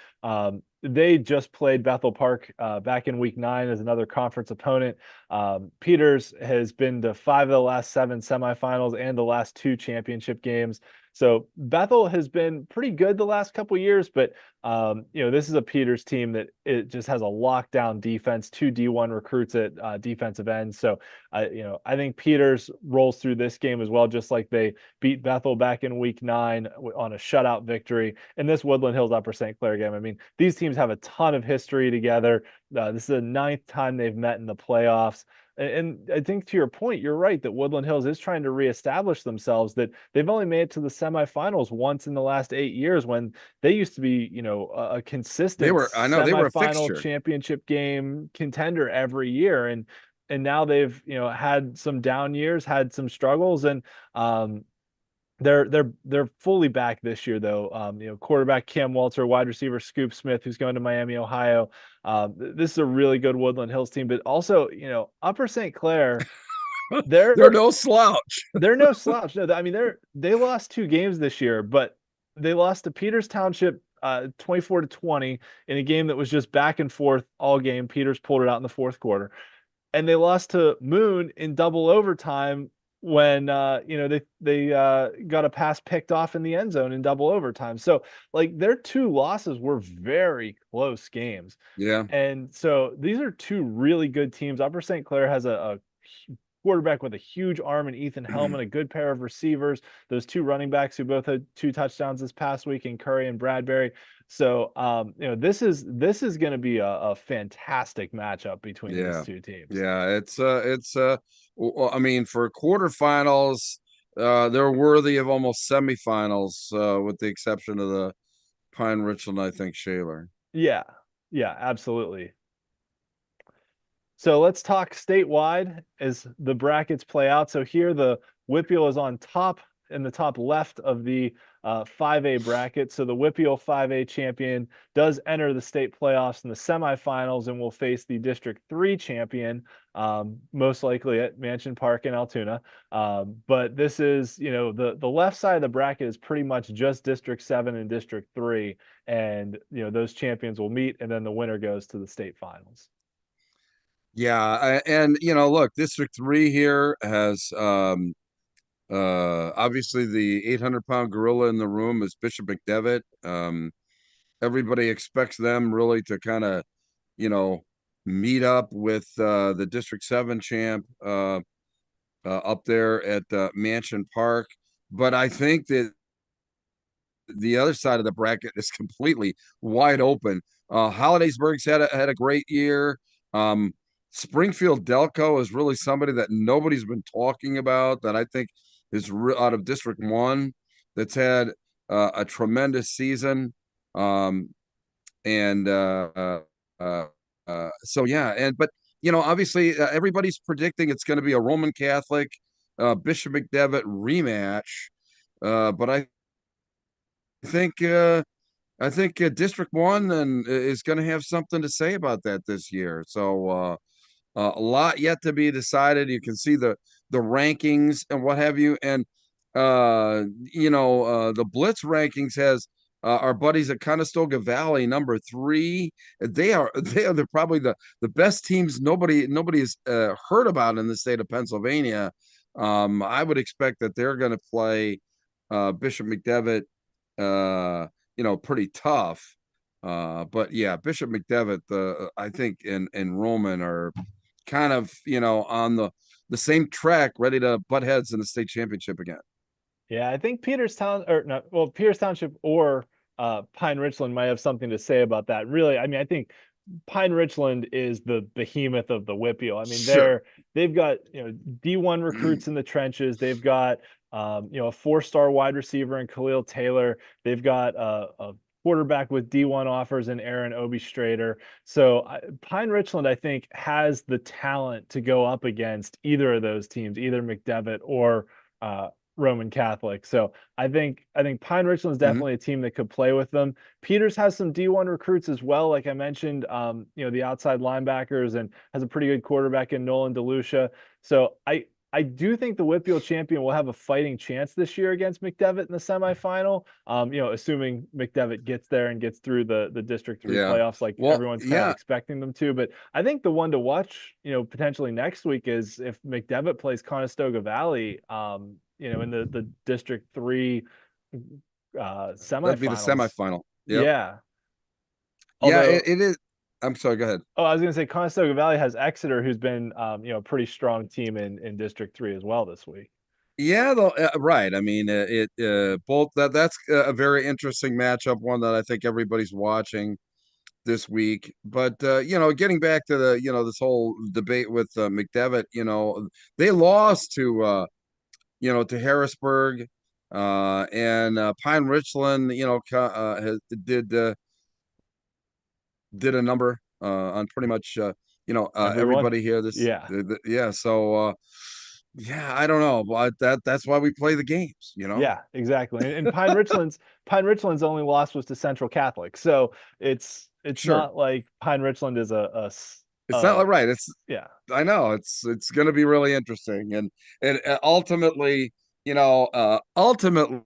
They just played Bethel Park back in Week 9 as another conference opponent. Peters has been to 5 of the last 7 semifinals and the last 2 championship games. So Bethel has been pretty good the last couple years, but this is a Peters team that it just has a lockdown defense, 2 D1 recruits at defensive end. So I think Peters rolls through this game as well, just like they beat Bethel back in week 9 on a shutout victory. And this Woodland Hills Upper St. Clair game, I mean, these teams have a ton of history together. This is the 9th time they've met in the playoffs. And I think to your point, you're right that Woodland Hills is trying to reestablish themselves, that they've only made it to the semifinals once in the last 8 years, when they used to be, a consistent I know they were a semifinal fixture. championship game contender every year. And now they've, had some down years, had some struggles, and they're fully back this year, though. Quarterback Cam Walter, wide receiver Scoop Smith, who's going to Miami, Ohio. This is a really good Woodland Hills team, but also, Upper St. Clair, they're They're no slouch. they're no slouch. No, I mean they lost 2 games this year, but they lost to Peters Township 24-20 in a game that was just back and forth all game. Peters pulled it out in the 4th quarter, and they lost to Moon in double overtime when they got a pass picked off in the end zone in double overtime. So like their 2 losses were very close games. Yeah. And so these are 2 really good teams. Upper St. Clair has a quarterback with a huge arm in Ethan Hellman, a good pair of receivers, those 2 running backs who both had 2 touchdowns this past week in Curry and Bradbury. So this is going to be a fantastic matchup between these 2 teams. Yeah, well, I mean, for quarterfinals, they're worthy of almost semifinals, with the exception of the Pine Richland, I think, Shaler. Yeah, absolutely. So let's talk statewide as the brackets play out. So here the WPIAL is on top in the top left of the 5A bracket. So the WPIAL 5A champion does enter the state playoffs in the semifinals and will face the District 3 champion, most likely at Mansion Park in Altoona. But this is, the left side of the bracket is pretty much just District 7 and District 3. And, those champions will meet, and then the winner goes to the state finals. Yeah, and look, District 3 here has obviously the 800-pound gorilla in the room is Bishop McDevitt. Everybody expects them really to kind of, meet up with the District 7 champ up there at Mansion Park. But I think that the other side of the bracket is completely wide open. Hollidaysburg's had a great year. Springfield Delco is really somebody that nobody's been talking about, that I think is out of District 1, that's had a tremendous season. So yeah, but obviously everybody's predicting it's going to be a Roman Catholic Bishop McDevitt rematch, but I think District 1 is going to have something to say about that this year. So a lot yet to be decided. You can see the rankings and what have you, and the Blitz rankings has our buddies at Conestoga Valley number 3. They are probably the best teams nobody has heard about in the state of Pennsylvania. I would expect that they're going to play Bishop McDevitt pretty tough. But yeah, Bishop McDevitt, I think, and Roman are kind of, on the same track, ready to butt heads in the state championship again. Yeah, I think Peters Township or Pine Richland might have something to say about that. Really, I mean, I think Pine Richland is the behemoth of the WPIAL. I mean, Sure. they've got D1 recruits in the trenches. They've got a 4-star wide receiver in Khalil Taylor. They've got a quarterback with D1 offers in Aaron Obi-Strader. So Pine Richland, I think, has the talent to go up against either of those teams, either McDevitt or Roman Catholic. So I think Pine Richland is definitely a team that could play with them. Peters has some D1 recruits as well, like I mentioned, the outside linebackers, and has a pretty good quarterback in Nolan DeLucia. So I do think the WPIAL champion will have a fighting chance this year against McDevitt in the semifinal. Assuming McDevitt gets there and gets through the District 3 playoffs, like everyone's kind of expecting them to. But I think the one to watch, potentially next week is if McDevitt plays Conestoga Valley, in the District 3 That'd be the semifinals. semifinal. Yep. Yeah. Yeah, Although, it is. I'm sorry, go ahead. oh, I was going to say Conestoga Valley has Exeter, who's been, a pretty strong team in District 3 as well this week. Yeah, though, right. I mean, both that's a very interesting matchup, one that I think everybody's watching this week. But getting back to this whole debate with McDevitt, they lost to Harrisburg, and Pine Richland, did a number on pretty much Everyone. everybody here. This, Yeah. yeah. So yeah, I don't know, but that's why we play the games. Yeah, exactly. And Pine Richland's only loss was to Central Catholic. So it's Sure. not like Pine Richland is It's not like, right. Yeah. I know it's going to be really interesting, and ultimately, ultimately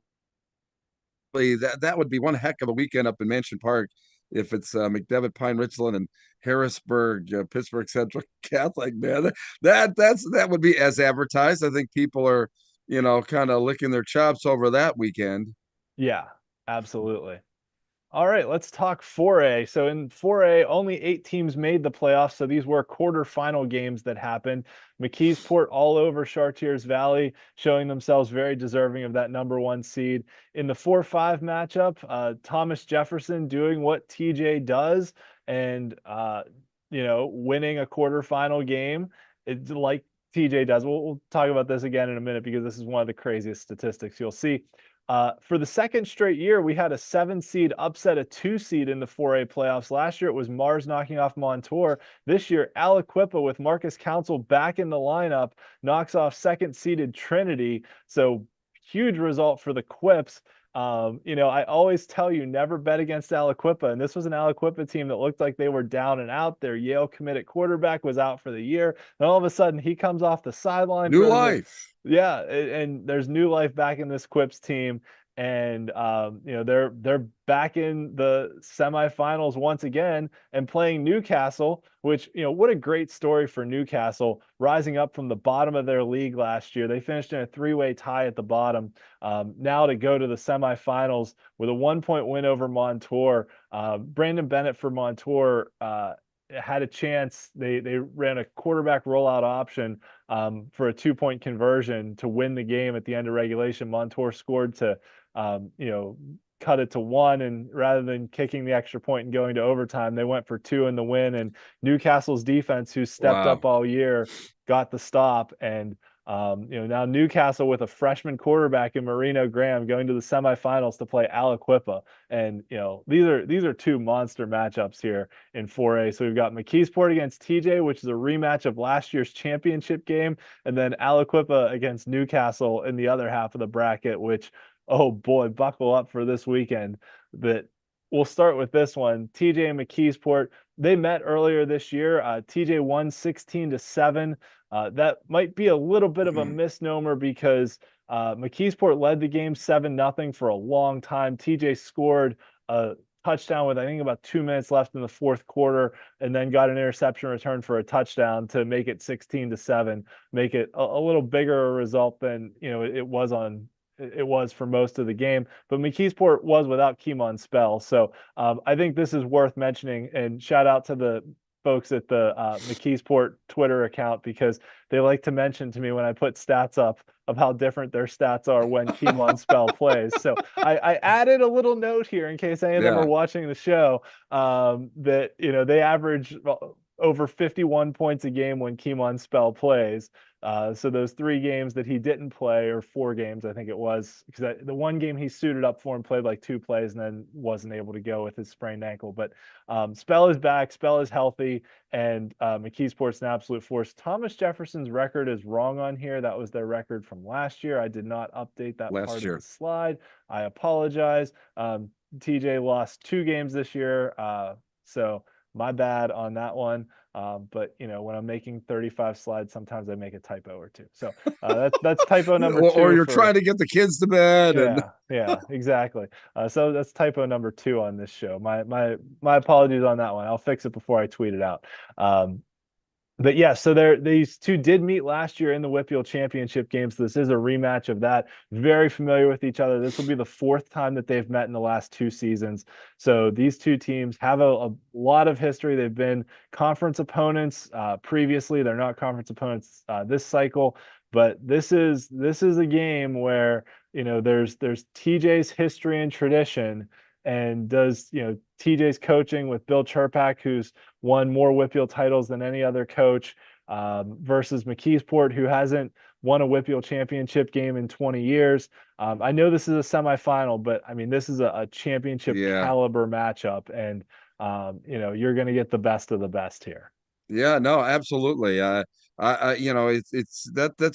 that would be one heck of a weekend up in Mansion Park if it's McDevitt, Pine Richland, and Harrisburg, Pittsburgh Central Catholic. Man, that would be as advertised. I think people are kind of licking their chops over that weekend. Yeah, absolutely. All right, let's talk 4A. So in 4A, only 8 teams made the playoffs. So these were quarterfinal games that happened. McKeesport all over Chartiers Valley, showing themselves very deserving of that #1 seed. In the 4-5 matchup, Thomas Jefferson doing what TJ does and winning a quarterfinal game. It's like TJ does. We'll talk about this again in a minute because this is one of the craziest statistics you'll see. For the second straight year, we had a 7 seed upset a 2 seed in the 4A playoffs. Last year, it was Mars knocking off Montour. This year, Aliquippa with Marcus Council back in the lineup knocks off second-seeded Trinity. So huge result for the Quips. I always tell you never bet against Aliquippa, and this was an Aliquippa team that looked like they were down and out. Their Yale committed quarterback was out for the year. Then all of a sudden, he comes off the sideline New for the life. yeah, and there's new life back in this Quips team, and they're back in the semifinals once again and playing Newcastle, which what a great story for Newcastle, rising up from the bottom of their league last year. They finished in a 3-way tie at the bottom. Now to go to the semifinals with a 1-point win over Montour. Brandon Bennett for Montour had a chance. They ran a quarterback rollout option for a 2-point conversion to win the game at the end of regulation. Montour scored to, cut it to 1, and rather than kicking the extra point and going to overtime, they went for 2 in the win. And Newcastle's defense, who stepped Wow. up all year, got the stop. And now Newcastle with a freshman quarterback in Marino Graham going to the semifinals to play Aliquippa. And these are 2 monster matchups here in 4A. So we've got McKeesport against TJ, which is a rematch of last year's championship game, and then Aliquippa against Newcastle in the other half of the bracket, which, oh boy, buckle up for this weekend. But we'll start with this one. TJ and McKeesport, they met earlier this year. TJ won 16-7. That might be a little bit of a misnomer because McKeesport led the game 7-0 for a long time. TJ scored a touchdown with, I think, about 2 minutes left in the fourth quarter, and then got an interception return for a touchdown to make it 16-7, make it a little bigger a result than it was for most of the game. But McKeesport was without Keemon Spell. So I think this is worth mentioning, and shout out to the folks at the McKeesport Twitter account, because they like to mention to me when I put stats up of how different their stats are when Keemon Spell plays. So I added a little note here in case any of them are Yeah. watching the show, that they average over 51 points a game when Keemon Spell plays. So those 3 games that he didn't play, or 4 games, I think it was, because the one game he suited up for and played like 2 plays and then wasn't able to go with his sprained ankle. But Spell is back, Spell is healthy, and McKeesport's an absolute force. Thomas Jefferson's record is wrong on here. That was their record from last year. I did not update that Last part year. of the slide. I apologize. TJ lost 2 games this year, so my bad on that one. But when I'm making 35 slides, sometimes I make a typo or 2. So that's typo number 2. Or you're trying to get the kids to bed. Yeah, exactly. So that's typo number 2 on this show. My apologies on that one. I'll fix it before I tweet it out. But yeah, so these two did meet last year in the WPIAL championship games. So this is a rematch of that. Very familiar with each other. This will be the fourth time that they've met in the last two seasons. So these two teams have a lot of history. They've been conference opponents previously. They're not conference opponents this cycle, but this is a game where there's TJ's history and tradition, and does TJ's coaching with Bill Chirpak, who's won more WPIAL titles than any other coach, versus McKeesport, who hasn't won a WPIAL championship game in 20 years. I know this is a semifinal, but I mean, this is a championship Yeah. caliber matchup, and you're going to get the best of the best here. Yeah, no, absolutely. That's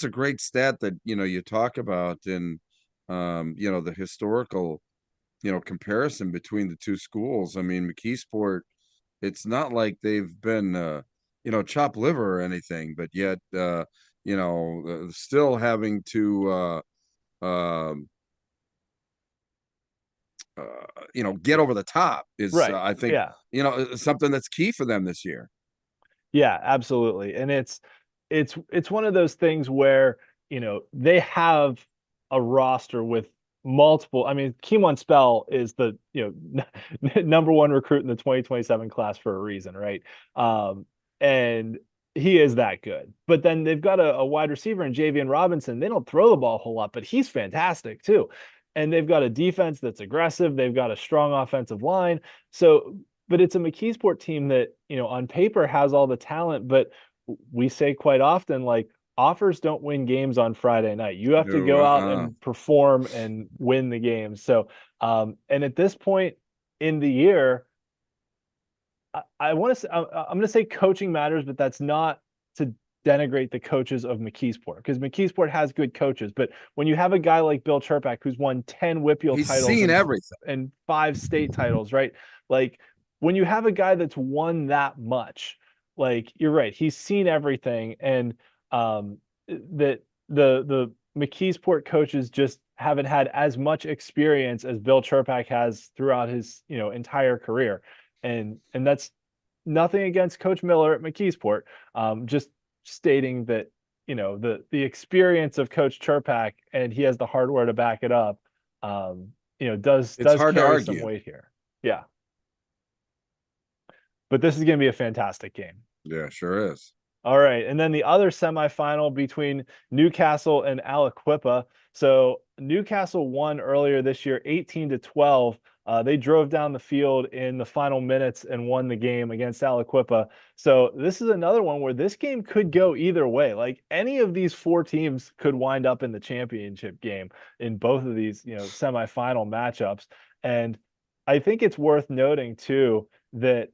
a great stat that you talk about, and the historical comparison between the two schools. I mean, McKeesport, it's not like they've been chopped liver or anything, but yet still having to um get over the top is Right. I think Yeah. something that's key for them this year. Yeah, absolutely. And it's one of those things where, they have a roster with multiple. I mean, Keemon Spell is the, number one recruit in the 2027 class for a reason, right? And he is that good. But then they've got a wide receiver in Javian Robinson. They don't throw the ball a whole lot, but he's fantastic too. And they've got a defense that's aggressive. They've got a strong offensive line. So, but it's a McKeesport team that, on paper has all the talent, but we say quite often, like, offers don't win games on Friday night. You have to No, go out and perform and win the game. So, and at this point in the year, I want to say, I'm going to say coaching matters, but that's not to denigrate the coaches of McKeesport, because McKeesport has good coaches. But when you have a guy like Bill Chirpak, who's won 10 WPIAL he's titles seen everything. and 5 state titles, right? Like, when you have a guy that's won that much, like, you're right, he's seen everything. And that the McKeesport coaches just haven't had as much experience as Bill Chirpak has throughout his entire career. And that's nothing against Coach Miller at McKeesport. Just stating that the experience of Coach Chirpak, and he has the hardware to back it up. Does It's hard to carry some argue. weight here. Yeah, but this is going to be a fantastic game. Yeah, sure is. All right, and then the other semifinal between Newcastle and Aliquippa. So Newcastle won earlier this year, 18-12. They drove down the field in the final minutes and won the game against Aliquippa. So this is another one where this game could go either way. Like, any of these four teams could wind up in the championship game in both of these, semifinal matchups. And I think it's worth noting too that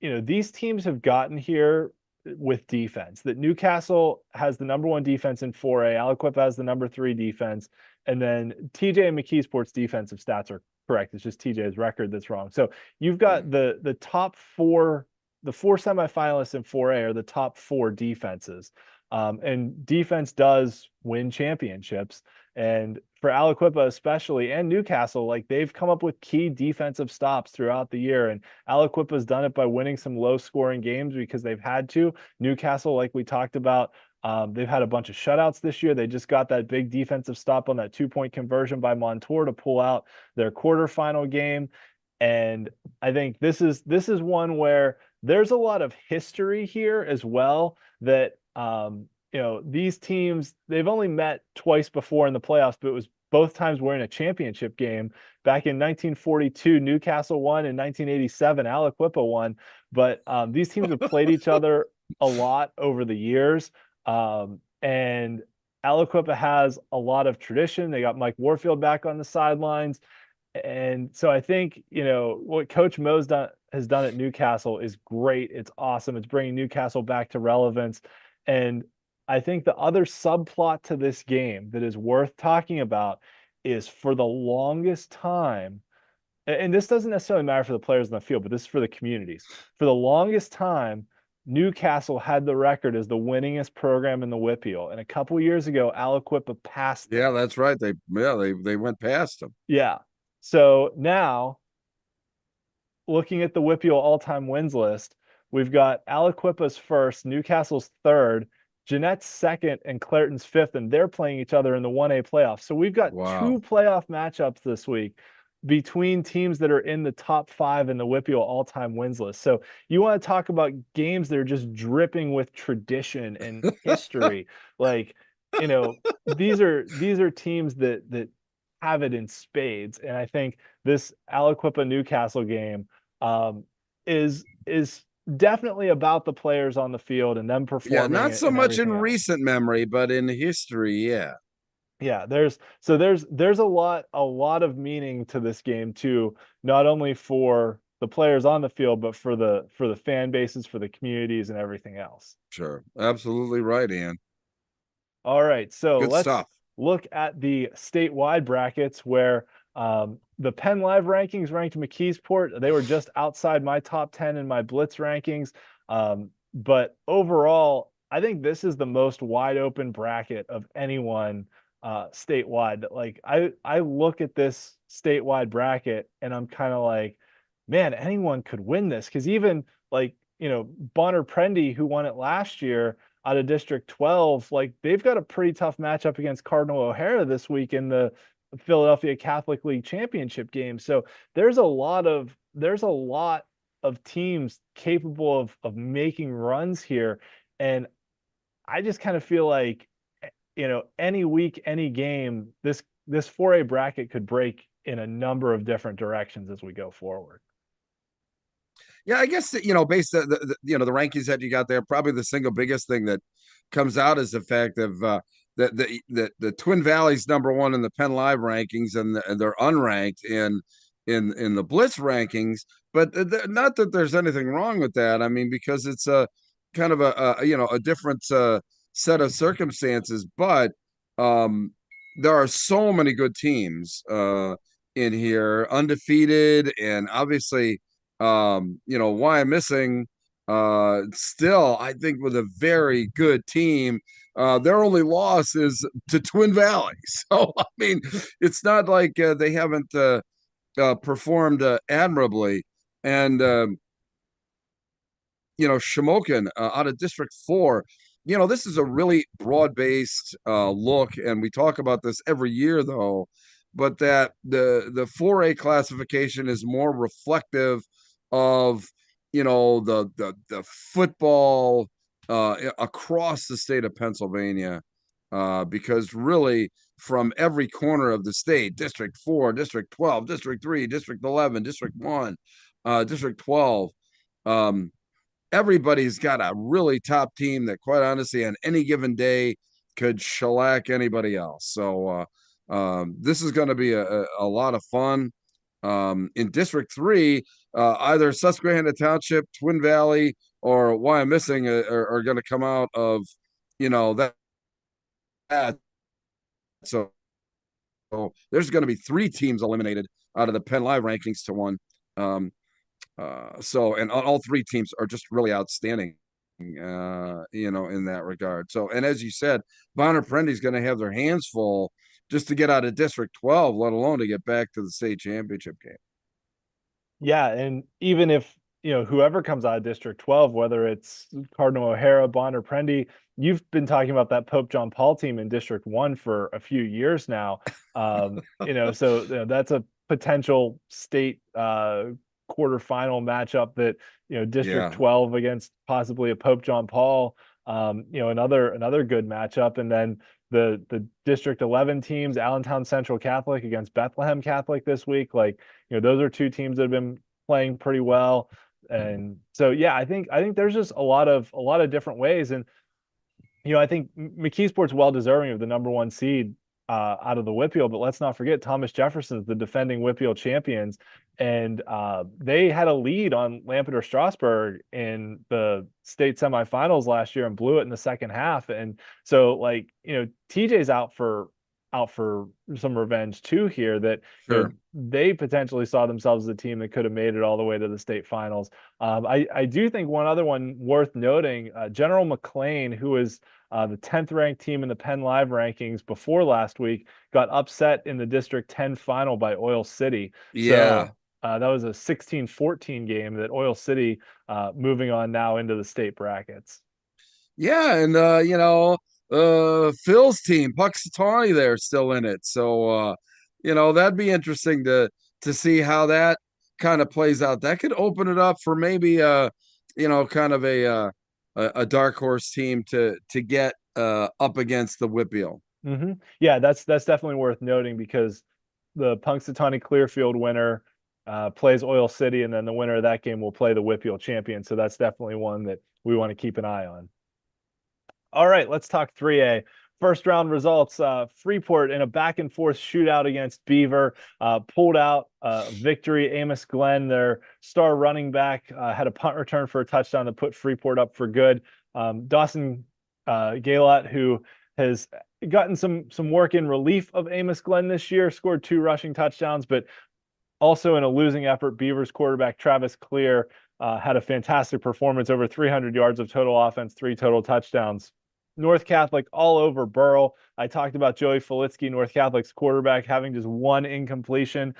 these teams have gotten here with defense. That Newcastle has the number one defense in 4A, Aliquippa has the number 3 defense, and then TJ and McKeesport's defensive stats are correct. It's just TJ's record that's wrong. So you've got the top four, the 4 semifinalists in 4A are the top 4 defenses. And defense does win championships. And for Aliquippa especially, and Newcastle, like, they've come up with key defensive stops throughout the year. And Aliquippa's done it by winning some low-scoring games because they've had to. Newcastle, like we talked about, they've had a bunch of shutouts this year. They just got that big defensive stop on that 2-point conversion by Montour to pull out their quarterfinal game. And I think this is one where there's a lot of history here as well, that these teams, they've only met twice before in the playoffs, but it was both times we're in a championship game. Back in 1942, Newcastle won. In 1987, Aliquippa won. But these teams have played each other a lot over the years. And Aliquippa has a lot of tradition. They got Mike Warfield back on the sidelines. And so I think, what Coach Mo's has done at Newcastle is great. It's awesome. It's bringing Newcastle back to relevance. And I think the other subplot to this game that is worth talking about is, for the longest time, and this doesn't necessarily matter for the players in the field, but this is for the communities. For the longest time, Newcastle had the record as the winningest program in the WPIAL. And a couple years ago, Aliquippa passed them. Yeah, that's right. They went past them. Yeah. So now, looking at the WPIAL all-time wins list, we've got Aliquippa's first, Newcastle's third, Jeanette's second, and Clareton's fifth, and they're playing each other in the 1A playoffs. So we've got Wow. two playoff matchups this week between teams that are in the top 5 in the WPIAL all-time wins list. So you want to talk about games that are just dripping with tradition and history. Like, these are teams that have it in spades. And I think this Aliquippa Newcastle game is definitely about the players on the field and them Yeah, performing not so and much in everything else. recent memory, but in history, yeah. Yeah, there's a lot of meaning to this game too, not only for the players on the field, but for the fan bases, for the communities and everything else. Sure. Absolutely right, Ian. All right, so Good let's stuff. look at the statewide brackets where the PennLive rankings ranked McKeesport. They were just outside my top 10 in my Blitz rankings. But overall, I think this is the most wide open bracket of anyone statewide. Like I look at this statewide bracket and I'm kind of like, man, anyone could win this. Because even like, Bonner Prendy, who won it last year out of District 12, like they've got a pretty tough matchup against Cardinal O'Hara this week in the Philadelphia Catholic League Championship game. So there's a lot of teams capable of making runs here. And I just kind of feel like, any week, any game, this 4A bracket could break in a number of different directions as we go forward. Yeah, I guess that, based on the rankings that you got there, probably the single biggest thing that comes out is the fact of the Twin Valleys number one in the PennLive rankings, and they're unranked in the Blitz rankings. But not that there's anything wrong with that. I mean, because it's a kind of a different set of circumstances. But there are so many good teams in here, undefeated, and obviously why I'm missing still, I think, with a very good team. Their only loss is to Twin Valley. So, I mean, it's not like they haven't performed admirably. And, Shamokin out of District 4, this is a really broad-based look. And we talk about this every year, though, but that the 4A classification is more reflective of the football across the state of Pennsylvania, because really from every corner of the state, District 4, District 12, District 3, District 11, District 1, District 12, everybody's got a really top team that, quite honestly, on any given day could shellac anybody else. So this is going to be a lot of fun. In District 3, either Susquehanna Township, Twin Valley, or Why I'm Missing are going to come out of, that. So there's going to be 3 teams eliminated out of the PennLive rankings to 1. And all 3 teams are just really outstanding, in that regard. So, and as you said, Bonner Prendy's going to have their hands full just to get out of District 12, let alone to get back to the state championship game. Yeah, and even if whoever comes out of District 12, whether it's Cardinal O'Hara, Bonner Prendy, you've been talking about that Pope John Paul team in District 1 for a few years now. So that's a potential state quarterfinal matchup that District 12 against possibly a Pope John Paul, another good matchup. And then the District 11 teams, Allentown Central Catholic against Bethlehem Catholic this week, those are 2 teams that have been playing pretty well. And so yeah, I think there's just a lot of different ways. And I think McKeesport's well deserving of the number 1 seed out of the WPIAL, but let's not forget Thomas Jefferson's the defending WPIAL champions, and they had a lead on Lampeter Strasburg in the state semifinals last year and blew it in the second half. And so TJ's out for some revenge too here, that Sure. they potentially saw themselves as a team that could have made it all the way to the state finals. I do think one other one worth noting, General McLean, who is the 10th ranked team in the PennLive rankings before last week, got upset in the District 10 final by Oil City. Yeah. That was a 16-14 game that Oil City moving on now into the state brackets. Yeah, and Phil's team, Puxatawny, they're still in it. So that'd be interesting to see how that kind of plays out. That could open it up for maybe kind of a dark horse team to get up against the WPIAL. Yeah, that's definitely worth noting because the Punxsutawney Clearfield winner plays Oil City, and then the winner of that game will play the WPIAL champion. So that's definitely one that we want to keep an eye on. All right, let's talk 3A. First round results, Freeport in a back and forth shootout against Beaver, pulled out victory. Amos Glenn, their star running back, had a punt return for a touchdown to put Freeport up for good. Dawson Gaylott, who has gotten some work in relief of Amos Glenn this year, scored 2 rushing touchdowns, but also in a losing effort, Beavers quarterback Travis Clear had a fantastic performance, over 300 yards of total offense, 3 total touchdowns. North Catholic all over Burrell. I talked about Joey Filitsky, North Catholic's quarterback, having just 1 incompletion,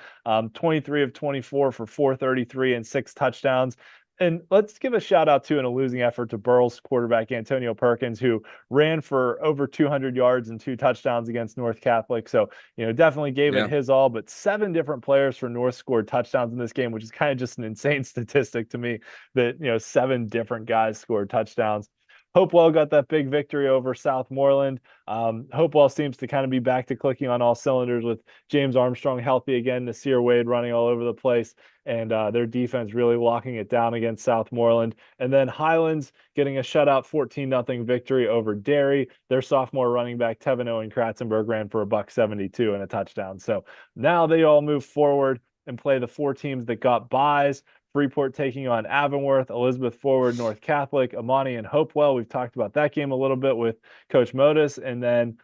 23 of 24 for 433 and 6 touchdowns. And let's give a shout out to in a losing effort to Burrell's quarterback, Antonio Perkins, who ran for over 200 yards and 2 touchdowns against North Catholic. So, definitely gave it his all, but 7 different players for North scored touchdowns in this game, which is kind of just an insane statistic to me that, 7 different guys scored touchdowns. Hopewell got that big victory over Southmoreland. Hopewell seems to kind of be back to clicking on all cylinders with James Armstrong healthy again, Nasir Wade running all over the place, and their defense really locking it down against Southmoreland. And then Highlands getting a shutout 14-0 victory over Derry. Their sophomore running back Tevin Owen Kratzenberg ran for $172 and a touchdown. So now they all move forward and play the 4 teams that got byes. Freeport taking on Avonworth, Elizabeth Forward, North Catholic, Amani, and Hopewell. We've talked about that game a little bit with Coach Modis, and then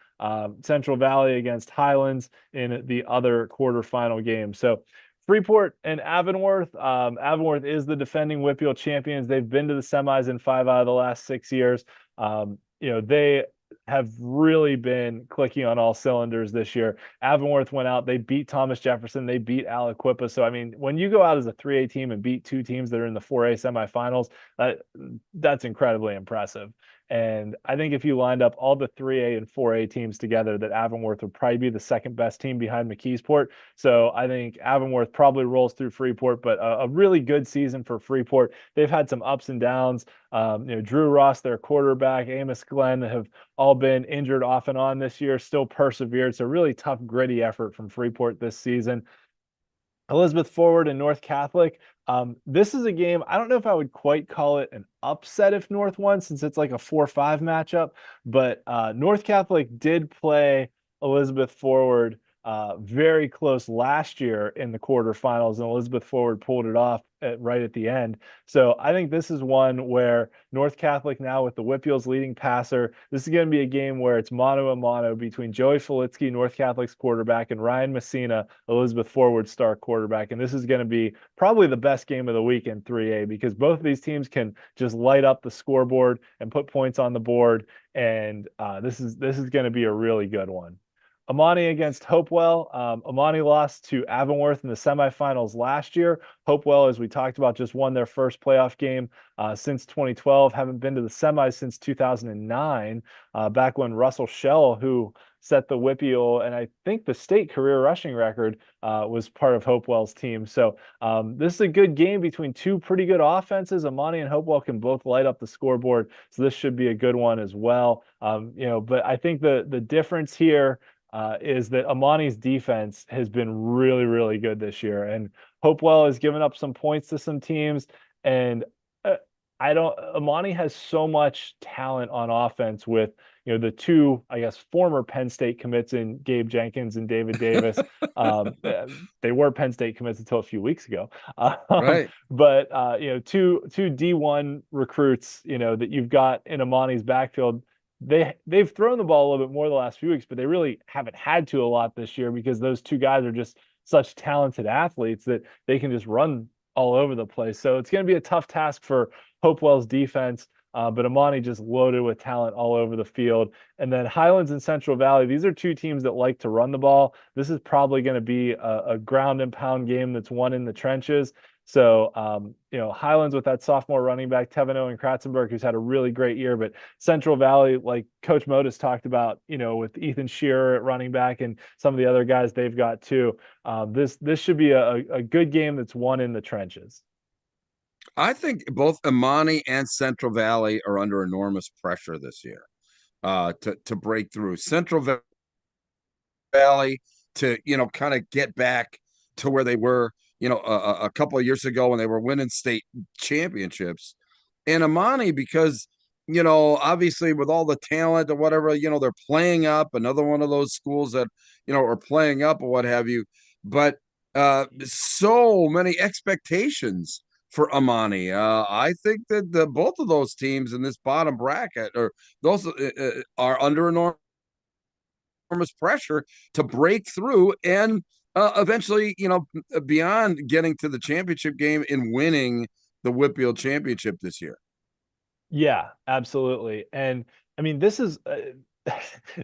Central Valley against Highlands in the other quarterfinal game. So Freeport and Avonworth. Avonworth is the defending WPIAL champions. They've been to the semis in 5 out of the last 6 years. They have really been clicking on all cylinders this year. Avonworth went out, they beat Thomas Jefferson, they beat Aliquippa. So, I mean, when you go out as a 3A team and beat 2 teams that are in the 4A semifinals, that's incredibly impressive. And I think if you lined up all the 3A and 4A teams together, that Avonworth would probably be the second best team behind McKeesport. So I think Avonworth probably rolls through Freeport, but a really good season for Freeport. They've had some ups and downs. Drew Ross, their quarterback, Amos Glenn have all been injured off and on this year, still persevered. It's a really tough, gritty effort from Freeport this season. Elizabeth Forward and North Catholic. This is a game, I don't know if I would quite call it an upset if North won, since it's like a 4-5 matchup, but North Catholic did play Elizabeth Forward very close last year in the quarterfinals, and Elizabeth Forward pulled it off right at the end. So I think this is one where North Catholic now with the WPIAL's leading passer, this is going to be a game where it's mano a mano between Joey Filitsky, North Catholic's quarterback, and Ryan Messina, Elizabeth Forward's star quarterback. And this is going to be probably the best game of the week in 3A, because both of these teams can just light up the scoreboard and put points on the board. And this is going to be a really good one. Amani against Hopewell. Amani lost to Avonworth in the semifinals last year. Hopewell, as we talked about, just won their first playoff game since 2012. Haven't been to the semis since 2009, back when Russell Shell, who set the WPIAL and I think the state career rushing record, was part of Hopewell's team. So this is a good game between 2 pretty good offenses. Amani and Hopewell can both light up the scoreboard, so this should be a good one as well. But I think the difference here is that Amani's defense has been really, really good this year, and Hopewell has given up some points to some teams. And Amani has so much talent on offense with, the 2, I guess, former Penn State commits in Gabe Jenkins and David Davis. They were Penn State commits until a few weeks ago. Right. But, 2 D1 recruits, that you've got in Amani's backfield. They've thrown the ball a little bit more the last few weeks, but they really haven't had to a lot this year, because those 2 guys are just such talented athletes that they can just run all over the place. So it's going to be a tough task for Hopewell's defense. but Amani just loaded with talent all over the field. And then Highlands and Central Valley, these are two teams that like to run the ball. This is probably going to be a ground and pound game that's won in the trenches. So, Highlands with that sophomore running back, Teveno and Kratzenberg, who's had a really great year, but Central Valley, like Coach Modis talked about, with Ethan Shearer at running back and some of the other guys they've got too. This should be a good game that's won in the trenches. I think both Amani and Central Valley are under enormous pressure this year to break through. Central Valley to kind of get back to where they were a couple of years ago when they were winning state championships, and Amani because obviously with all the talent or whatever, they're playing up, another one of those schools that are playing up or what have you, but so many expectations for Amani. I think that both of those teams in this bottom bracket are under enormous pressure to break through and eventually, beyond getting to the championship game and winning the WPIAL championship this year. Yeah, absolutely. And I mean, this is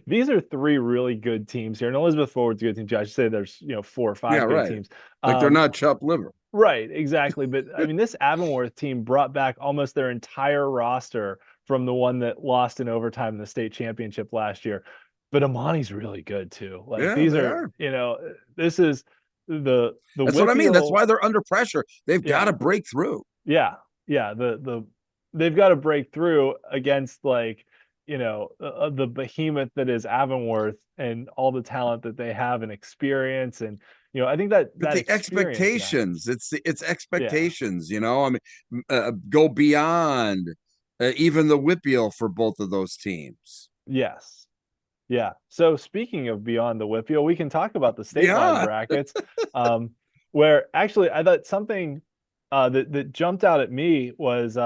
these are three really good teams here. And Elizabeth Forward's a good team too. I should say there's 4 or 5 good teams. Like they're not chopped liver. Right, exactly. But I mean, this Avonworth team brought back almost their entire roster from the one that lost in overtime in the state championship last year. But Amani's really good too. Like these are, this is the That's what I mean. That's why they're under pressure. They've got to break through. Yeah. Yeah. They've got to break through against the behemoth that is Avonworth and all the talent that they have and experience. And, I think that the expectations, it's expectations, I mean, go beyond even the WPIAL for both of those teams. Yes. Yeah. So speaking of beyond the WPIAL, we can talk about the statewide brackets, where actually I thought something that jumped out at me was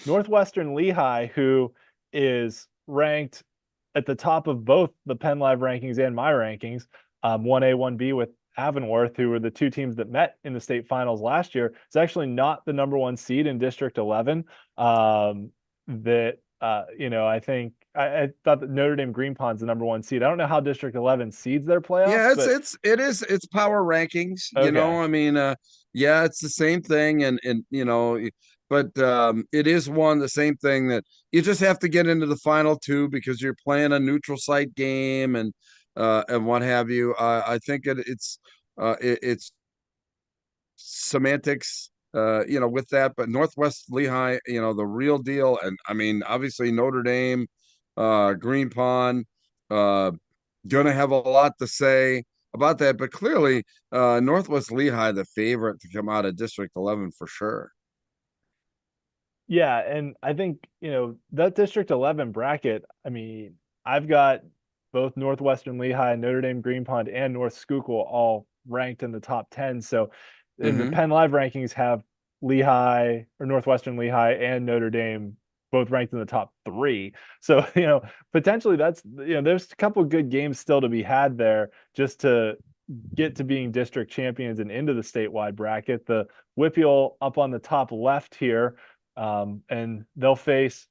Northwestern Lehigh, who is ranked at the top of both the PennLive rankings and my rankings, 1A, 1B with Avonworth, who were the two teams that met in the state finals last year. It's actually not the number 1 seed in District 11. I think I thought that Notre Dame Green Pond's the number 1 seed. I don't know how District 11 seeds their playoffs. Yeah, it's power rankings. Okay. I mean, it's the same thing, and but it is the same thing that you just have to get into the final 2 because you're playing a neutral site game and what have you. I think it's semantics. With that, but Northwest Lehigh, the real deal. And I mean, obviously Notre Dame, Green Pond, gonna have a lot to say about that, but clearly Northwest Lehigh, the favorite to come out of District 11 for sure. Yeah, and I think, that District 11 bracket, I mean, I've got both Northwestern Lehigh, Notre Dame Green Pond, and North Schuylkill all ranked in the top 10. So in the PennLive rankings have Lehigh or Northwestern Lehigh and Notre Dame both ranked in the top 3. So, potentially that's, there's a couple of good games still to be had there just to get to being district champions and into the statewide bracket. The WPIAL up on the top left here, and they'll face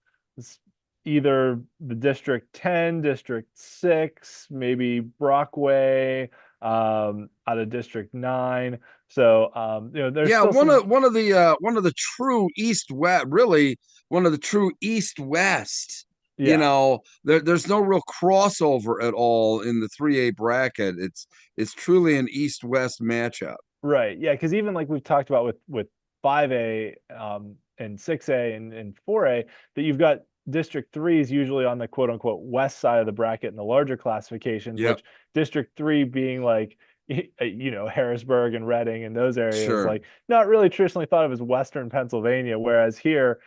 either the District 10, District 6, maybe Brockway, out of District 9. So there's one of the true East-West, really one of the true East-West. There's no real crossover at all in the 3A bracket. It's truly an East-West matchup. Right. Yeah, because even like we've talked about with 5A and 6A and 4A, that you've got District 3 is usually on the quote unquote west side of the bracket in the larger classifications, which District 3 being like, Harrisburg and Reading and those areas, like not really traditionally thought of as Western Pennsylvania. Whereas here,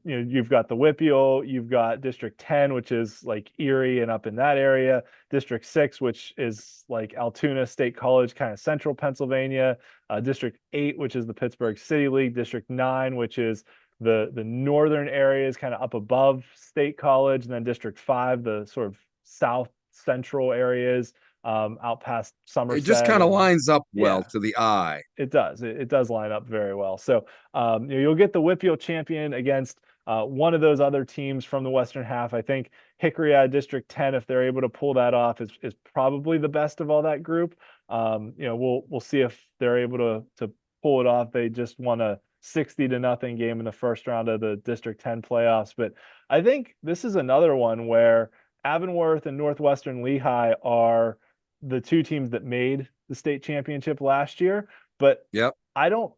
you've got the WPIAL, you've got District 10, which is like Erie and up in that area, District 6, which is like Altoona State College, kind of central Pennsylvania, District 8, which is the Pittsburgh City League, District 9, which is the northern areas kind of up above State College, and then District 5, the sort of south central areas out past Somerset. It just kind of lines up well to the eye. It does. It does line up very well. So you'll get the WPIAL champion against One of those other teams from the Western half, I think Hickory out of District 10, if they're able to pull that off, is probably the best of all that group. We'll see if they're able to pull it off. They just won a 60-0 game in the first round of the District 10 playoffs. But I think this is another one where Avonworth and Northwestern Lehigh are the two teams that made the state championship last year. But Yep. I don't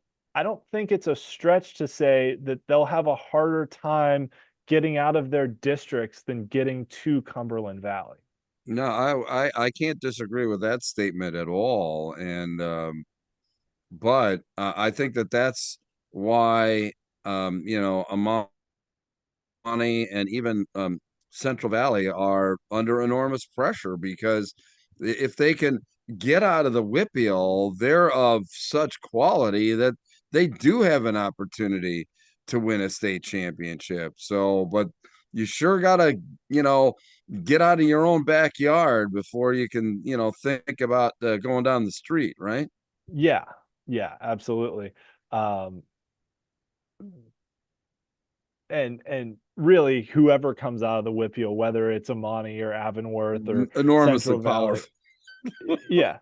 think it's a stretch to say that they'll have a harder time getting out of their districts than getting to Cumberland Valley. No, I can't disagree with that statement at all. And but I think that's why Amani and even Central Valley are under enormous pressure, because if they can get out of the WPIAL, they're of such quality that they do have an opportunity to win a state championship. So, but you sure gotta, get out of your own backyard before you can, think about going down the street, right? Yeah, absolutely. Um, and really, whoever comes out of the WPIAL, whether it's Amani or Avonworth or Enormously Central Valley, powerful. yeah,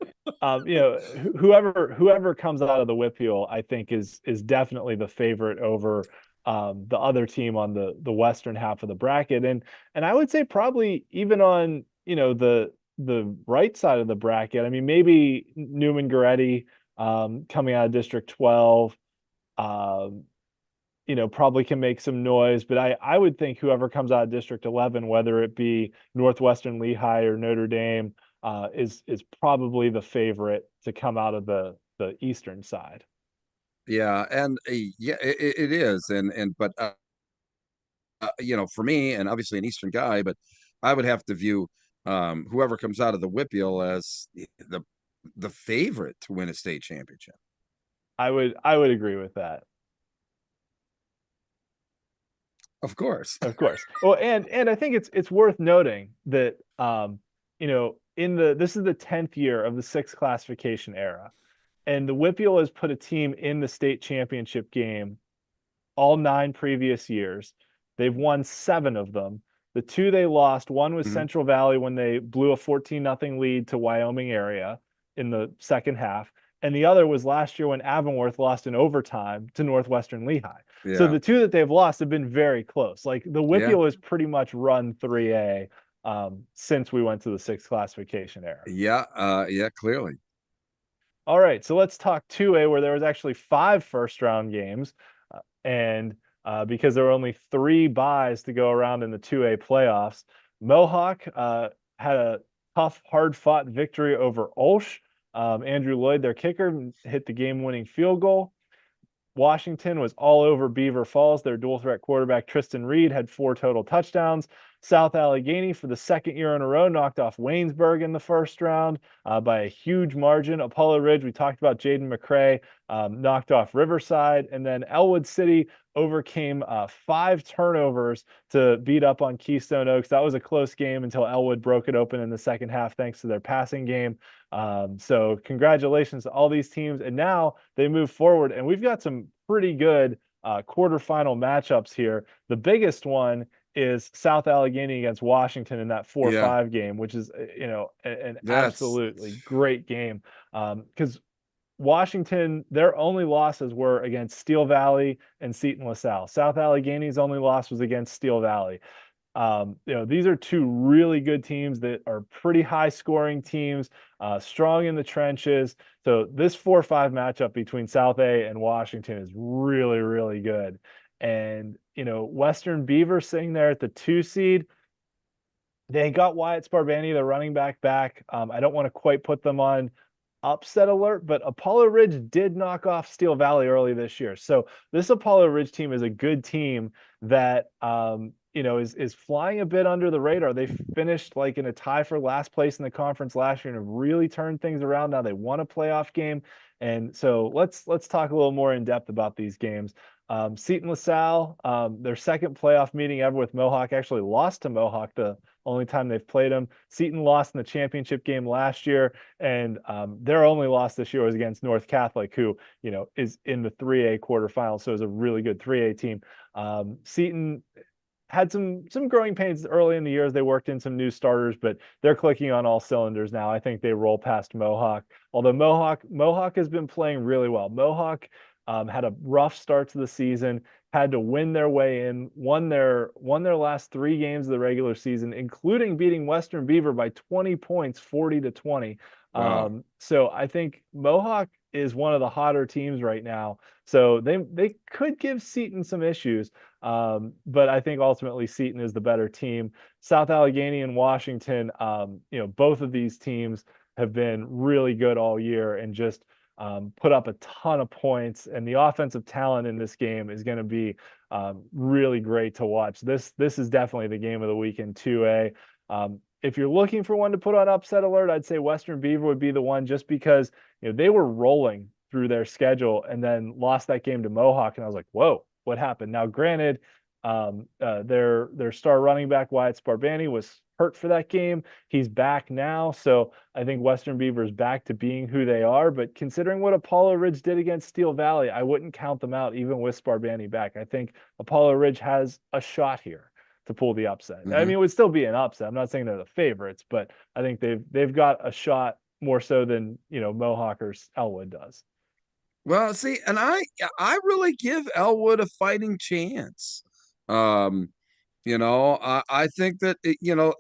whoever comes out of the WPIAL, I think is definitely the favorite over the other team on the western half of the bracket, and I would say probably even on the right side of the bracket. I mean, maybe Newman Goretti coming out of District 12. Um, probably can make some noise, but I would think whoever comes out of District 11, whether it be Northwestern Lehigh or Notre Dame, is probably the favorite to come out of the eastern side. Yeah, and yeah, it is, but for me, and obviously an Eastern guy, but I would have to view whoever comes out of the WPIAL as the favorite to win a state championship. I would agree with that. Of course. Of course. Well, and I think it's worth noting that this is the 10th year of the sixth classification era, and the WPIAL has put a team in the state championship game all 9 previous years. They've won 7 of them. The 2 they lost, one was Central Valley when they blew a 14-0 lead to Wyoming area in the second half, and the other was last year when Avonworth lost in overtime to Northwestern Lehigh. So the 2 that they've lost have been very close. Like the WPIAL has pretty much run 3A since we went to the sixth classification era. Yeah, clearly. All right, so let's talk 2A, where there was actually 5 first-round games, and because there were only 3 byes to go around in the 2A playoffs, Mohawk had a tough, hard-fought victory over Olsh. Andrew Lloyd, their kicker, hit the game-winning field goal. Washington was all over Beaver Falls. Their dual-threat quarterback, Tristan Reed, had 4 total touchdowns. South Allegheny, for the second year in a row, knocked off Waynesburg in the first round by a huge margin. Apollo Ridge, we talked about Jaden McCrae, knocked off Riverside. And then Elwood City overcame 5 turnovers to beat up on Keystone Oaks. That was a close game until Elwood broke it open in the second half thanks to their passing game. So congratulations to all these teams. And now they move forward, and we've got some pretty good quarterfinal matchups here. The biggest one is South Allegheny against Washington in that 4-5 game, which is an absolutely great game, because Washington, their only losses were against Steel Valley and Seton LaSalle. South Allegheny's only loss was against Steel Valley. These are 2 really good teams that are pretty high scoring teams, strong in the trenches. So this 4-5 matchup between South A and Washington is really, really good. And, Western Beaver sitting there at the 2 seed, they got Wyatt Sparbani, the running back. I don't want to quite put them on upset alert, but Apollo Ridge did knock off Steel Valley early this year. So this Apollo Ridge team is a good team that, is flying a bit under the radar. They finished like in a tie for last place in the conference last year and have really turned things around. Now they won a playoff game. And so let's talk a little more in depth about these games. Seton LaSalle, their second playoff meeting ever with Mohawk, actually lost to Mohawk the only time they've played them. Seton lost in the championship game last year, and their only loss this year was against North Catholic, who, you know, is in the 3A quarterfinals, so is a really good 3A team. Seton had some growing pains early in the year as they worked in some new starters, but they're clicking on all cylinders now. I think they roll past Mohawk. Although Mohawk has been playing really well. Mohawk had a rough start to the season, had to win their way in, won their last 3 games of the regular season, including beating Western Beaver by 20 points, 40-20. Wow. So I think Mohawk is one of the hotter teams right now. So they could give Seton some issues. But I think ultimately Seton is the better team. South Allegheny and Washington, you know, both of these teams have been really good all year and just put up a ton of points. And the offensive talent in this game is going to be really great to watch. This is definitely the game of the week in 2A. If you're looking for one to put on upset alert, I'd say Western Beaver would be the one, just because, you know, they were rolling through their schedule and then lost that game to Mohawk, and I was like, whoa, what happened? Now, granted, their star running back Wyatt Sparbani was hurt for that game. He's back now, so I think Western Beaver is back to being who they are. But considering what Apollo Ridge did against Steel Valley, I wouldn't count them out even with Sparbani back. I think Apollo Ridge has a shot here to pull the upset. I mean, it would still be an upset. I'm not saying they're the favorites, but I think they've got a shot more so than, you know, Mohawk or Elwood does. Well, see, and I really give Elwood a fighting chance. You know, I think that you know,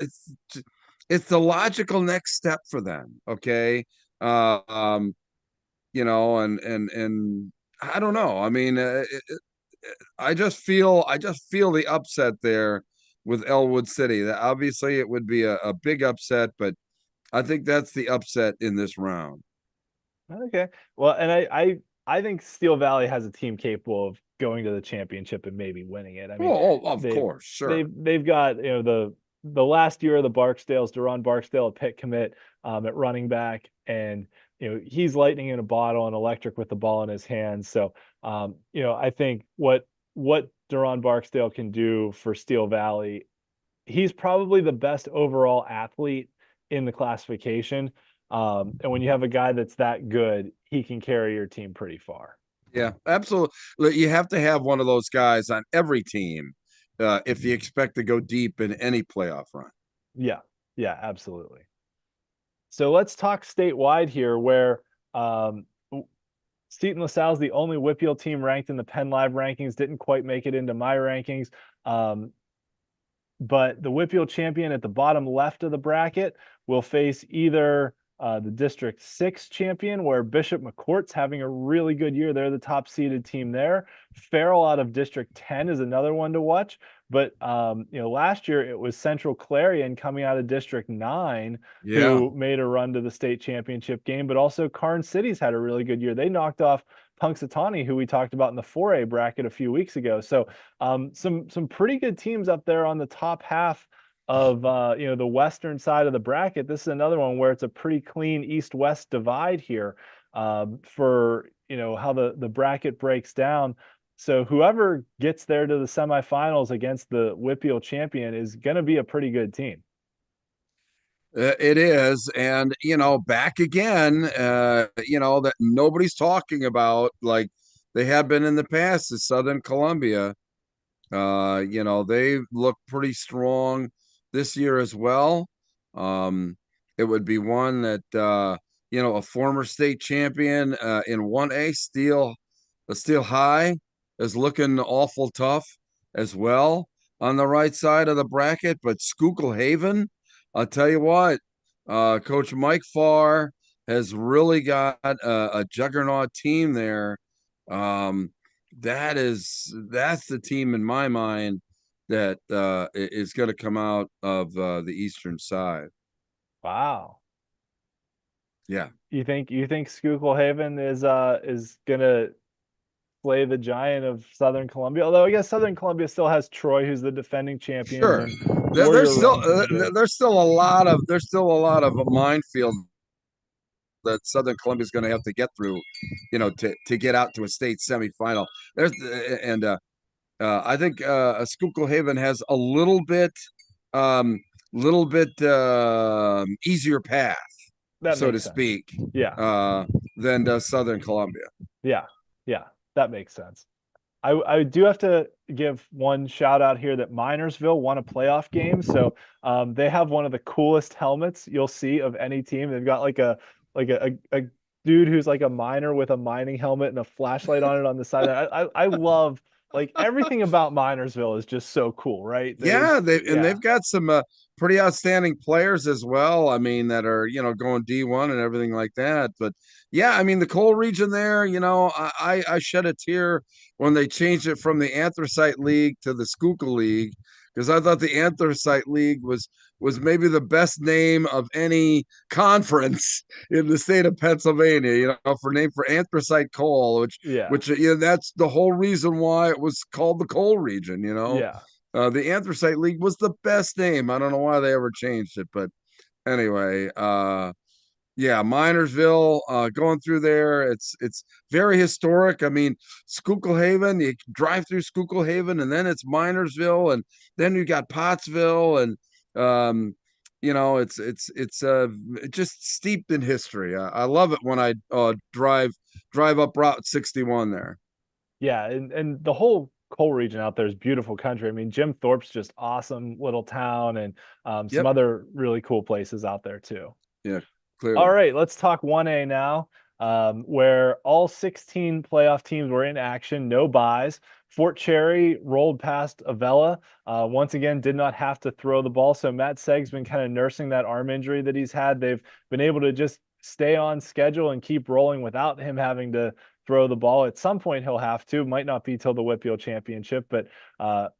it's the logical next step for them. Okay. You know, and I don't know. I mean, I just feel the upset there with Elwood City. That obviously it would be a big upset, but I think that's the upset in this round. Okay. Well, and I think Steel Valley has a team capable of going to the championship and maybe winning it. I mean, Of they've course, sure. they've got, you know, the last year of the Barksdales, Deron Barksdale, a Pitt commit at running back, and you know, he's lightning in a bottle and electric with the ball in his hands. So you know, I think what Deron Barksdale can do for Steel Valley, he's probably the best overall athlete in the classification. And when you have a guy that's that good, he can carry your team pretty far. Yeah, absolutely. You have to have one of those guys on every team if you expect to go deep in any playoff run. Yeah, yeah, absolutely. So let's talk statewide here, where Seton LaSalle is the only WPIAL team ranked in the PennLive rankings. Didn't quite make it into my rankings. But the WPIAL champion at the bottom left of the bracket will face either the District 6 champion, where Bishop McCourt's having a really good year. They're the top seeded team there. Farrell out of District 10 is another one to watch. But you know, last year it was Central Clarion coming out of District 9 who made a run to the state championship game. But also Karn City's had a really good year. They knocked off Punxsutawney, who we talked about in the 4A bracket a few weeks ago. So some pretty good teams up there on the top half of you know, the western side of the bracket. This is another one where it's a pretty clean east-west divide here for, you know, how the bracket breaks down. So whoever gets there to the semifinals against the WPIAL champion is going to be a pretty good team. It is, and you know, back again, you know, that nobody's talking about like they have been in the past is Southern Columbia. You know, they look pretty strong this year as well. It would be one that you know, a former state champion in 1A Steel High is looking awful tough as well on the right side of the bracket, but Schuylkill Haven, I'll tell you what, Coach Mike Farr has really got a juggernaut team there. That's the team in my mind that is going to come out of the eastern side. Wow. Yeah, You think Schuylkill Haven is gonna play the giant of Southern Columbia? Although I guess Southern Columbia still has Troy, who's the defending champions, sure. and Warrior Run can do it. There's still a lot of minefield that Southern Columbia is going to have to get through, you know, to get out to a state semifinal. There's and I think Schuylkill Haven has a little bit little bit easier path, That so to makes sense. speak, Yeah. uh, than does Southern Columbia. Yeah. Yeah. That makes sense. I do have to give one shout out here that Minersville won a playoff game. So they have one of the coolest helmets you'll see of any team. They've got like a dude who's like a miner with a mining helmet and a flashlight on it on the side. I love like everything about Minersville is just so cool, right? Yeah, Yeah. they've got some pretty outstanding players as well. I mean, that are going D1 and everything like that. But yeah, I mean the coal region there. I shed a tear when they changed it from the Anthracite League to the Schuylkill League, because I thought the Anthracite League was maybe the best name of any conference in the state of Pennsylvania. For name for anthracite coal, Yeah. which that's the whole reason why it was called the coal region. Yeah. The Anthracite League was the best name. I don't know why they ever changed it, but anyway, yeah, Minersville, going through there, it's very historic. I mean, Schuylkill Haven, you drive through Schuylkill Haven, and then it's Minersville, and then you got Pottsville, and it's just steeped in history. I love it when I drive up Route 61 there. Yeah, and the whole coal region out there is beautiful country. I mean, Jim Thorpe's just awesome little town, and some Yep. other really cool places out there too. Yeah, All clearly. right, let's talk 1A now, where all 16 playoff teams were in action, no buys. Fort Cherry rolled past Avella. Once again, did not have to throw the ball. So Matt Segg's been kind of nursing that arm injury that he's had. They've been able to just stay on schedule and keep rolling without him having to throw the ball. At some point, he'll have to. Might not be till the WPIAL championship, but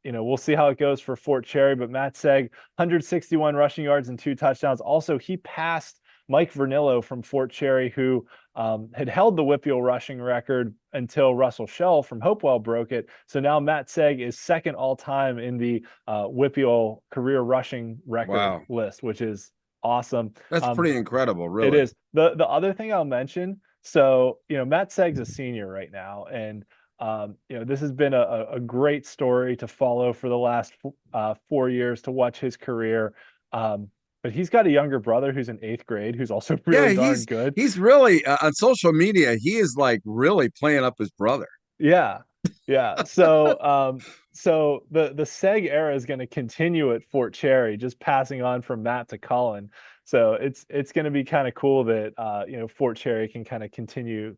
we'll see how it goes for Fort Cherry. But Matt Segg, 161 rushing yards and 2 touchdowns. Also, he passed Mike Vernillo from Fort Cherry, who had held the WPIAL rushing record until Russell Shell from Hopewell broke it. So now Matt Segg is second all time in the WPIAL career rushing record Wow. list, which is awesome. That's pretty incredible, It really. is. The other thing I'll mention, so Matt Segg's a senior right now, and this has been a great story to follow for the last 4 years to watch his career. But he's got a younger brother who's in 8th grade who's also Yeah, really darn good. he's really on social media. He is like really playing up his brother. Yeah. Yeah. So the Seg era is going to continue at Fort Cherry, just passing on from Matt to Colin. So it's going to be kind of cool that Fort Cherry can kind of continue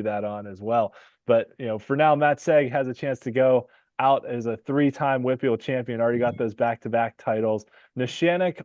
that on as well. But for now, Matt Seg has a chance to go out as a 3-time WPIAL champion. Already got those back-to-back titles. Neshannock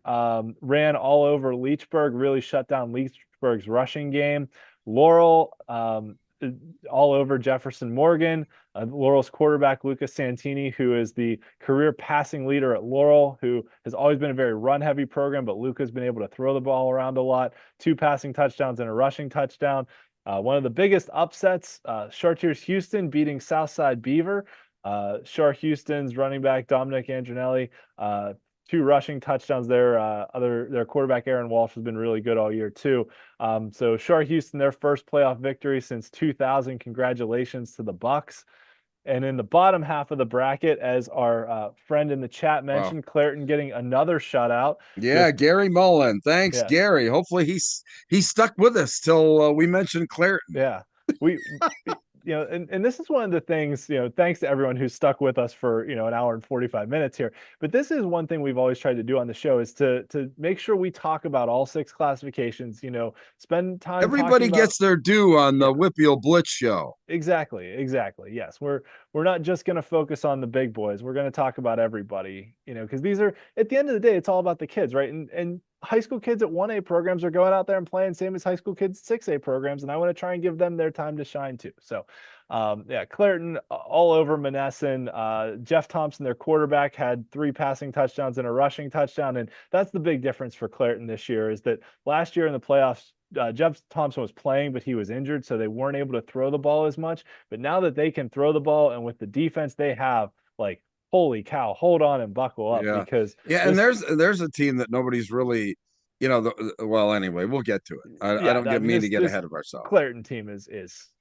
ran all over Leechburg, really shut down Leechburg's rushing game. Laurel all over Jefferson Morgan. Laurel's quarterback, Lucas Santini, who is the career passing leader at Laurel, who has always been a very run-heavy program, but Luca's been able to throw the ball around a lot. 2 passing touchdowns and a rushing touchdown. One of the biggest upsets, Chartiers Houston beating Southside Beaver. Char Houston's running back, Dominic Andronelli, 2 rushing touchdowns there. Their quarterback Aaron Walsh has been really good all year too. So Char Houston, their first playoff victory since 2000. Congratulations to the Bucks. And in the bottom half of the bracket, as our friend in the chat Wow. mentioned, Clairton getting another shutout. Yeah, Gary Mullen. Thanks, Yes. Gary. Hopefully he stuck with us till we mentioned Clairton. Yeah. We and this is one of the things, thanks to everyone who's stuck with us for, an hour and 45 minutes here. But this is one thing we've always tried to do on the show is to make sure we talk about all 6 classifications, spend time Everybody talking gets their due on the Yeah. WPIAL Blitz show. Exactly. Yes. We're not just going to focus on the big boys. We're going to talk about everybody, because these are, at the end of the day, it's all about the kids, right? And high school kids at 1A programs are going out there and playing same as high school kids at 6A programs, and I want to try and give them their time to shine too. So, Clairton all over Monessen. Jeff Thompson, their quarterback, had 3 passing touchdowns and a rushing touchdown, and that's the big difference for Clairton this year. Is that last year in the playoffs, Jeff Thompson was playing, but he was injured, so they weren't able to throw the ball as much. But now that they can throw the ball, and with the defense they have, like, holy cow, hold on and buckle up, Yeah. because Yeah, and there's a team that nobody's really, well, anyway, we'll get to it. I don't mean to get ahead of ourselves. Clairton team is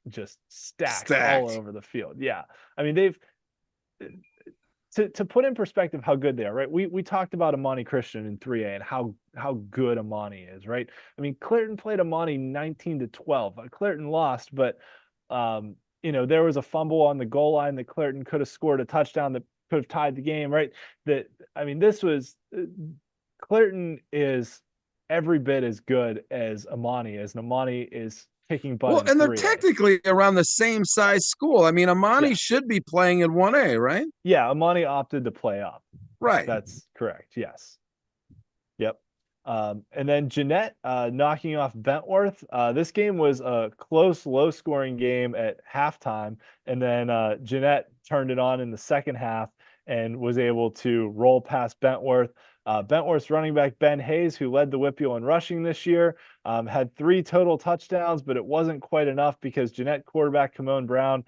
just stacked all over the field. Yeah. I mean, to put in perspective how good they are, right? We talked about Amani Christian in 3A and how good Amani is, right? I mean, Clairton played Amani 19-12. Clairton lost, but there was a fumble on the goal line that Clairton could have scored a touchdown that could have tied the game, right? This was Clairton is every bit as good as Amani is, and Amani is kicking butt. Well, in and they're 3A. technically around the same size school. I mean, Amani Yeah. should be playing in 1A, right? Yeah, Amani opted to play up. Right. That's correct. Yes. Yep. And then Jeanette knocking off Bentworth. This game was a close, low-scoring game at halftime, and then Jeanette turned it on in the second half and was able to roll past Bentworth. Bentworth's running back Ben Hayes, who led the WPIAL in rushing this year, had 3 total touchdowns, but it wasn't quite enough because Jeanette quarterback Kimon Brown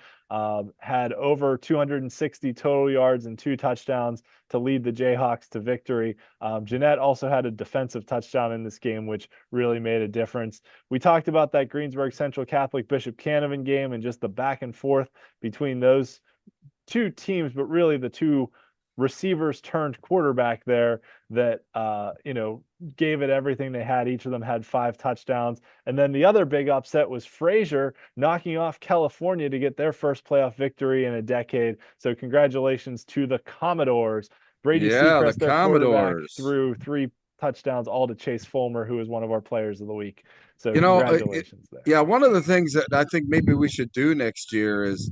had over 260 total yards and 2 touchdowns to lead the Jayhawks to victory. Jeanette also had a defensive touchdown in this game, which really made a difference. We talked about that Greensburg Central Catholic Bishop Canavan game and just the back and forth between those 2 teams, but really the 2 receivers turned quarterback there that gave it everything they had. Each of them had 5 touchdowns. And then the other big upset was Fraser knocking off California to get their first playoff victory in a decade. So congratulations to the Commodores. Brady Seacrest, their quarterback, threw 3 touchdowns, all to Chase Fulmer, who is one of our players of the week. So congratulations there. Yeah, one of the things that I think maybe we should do next year is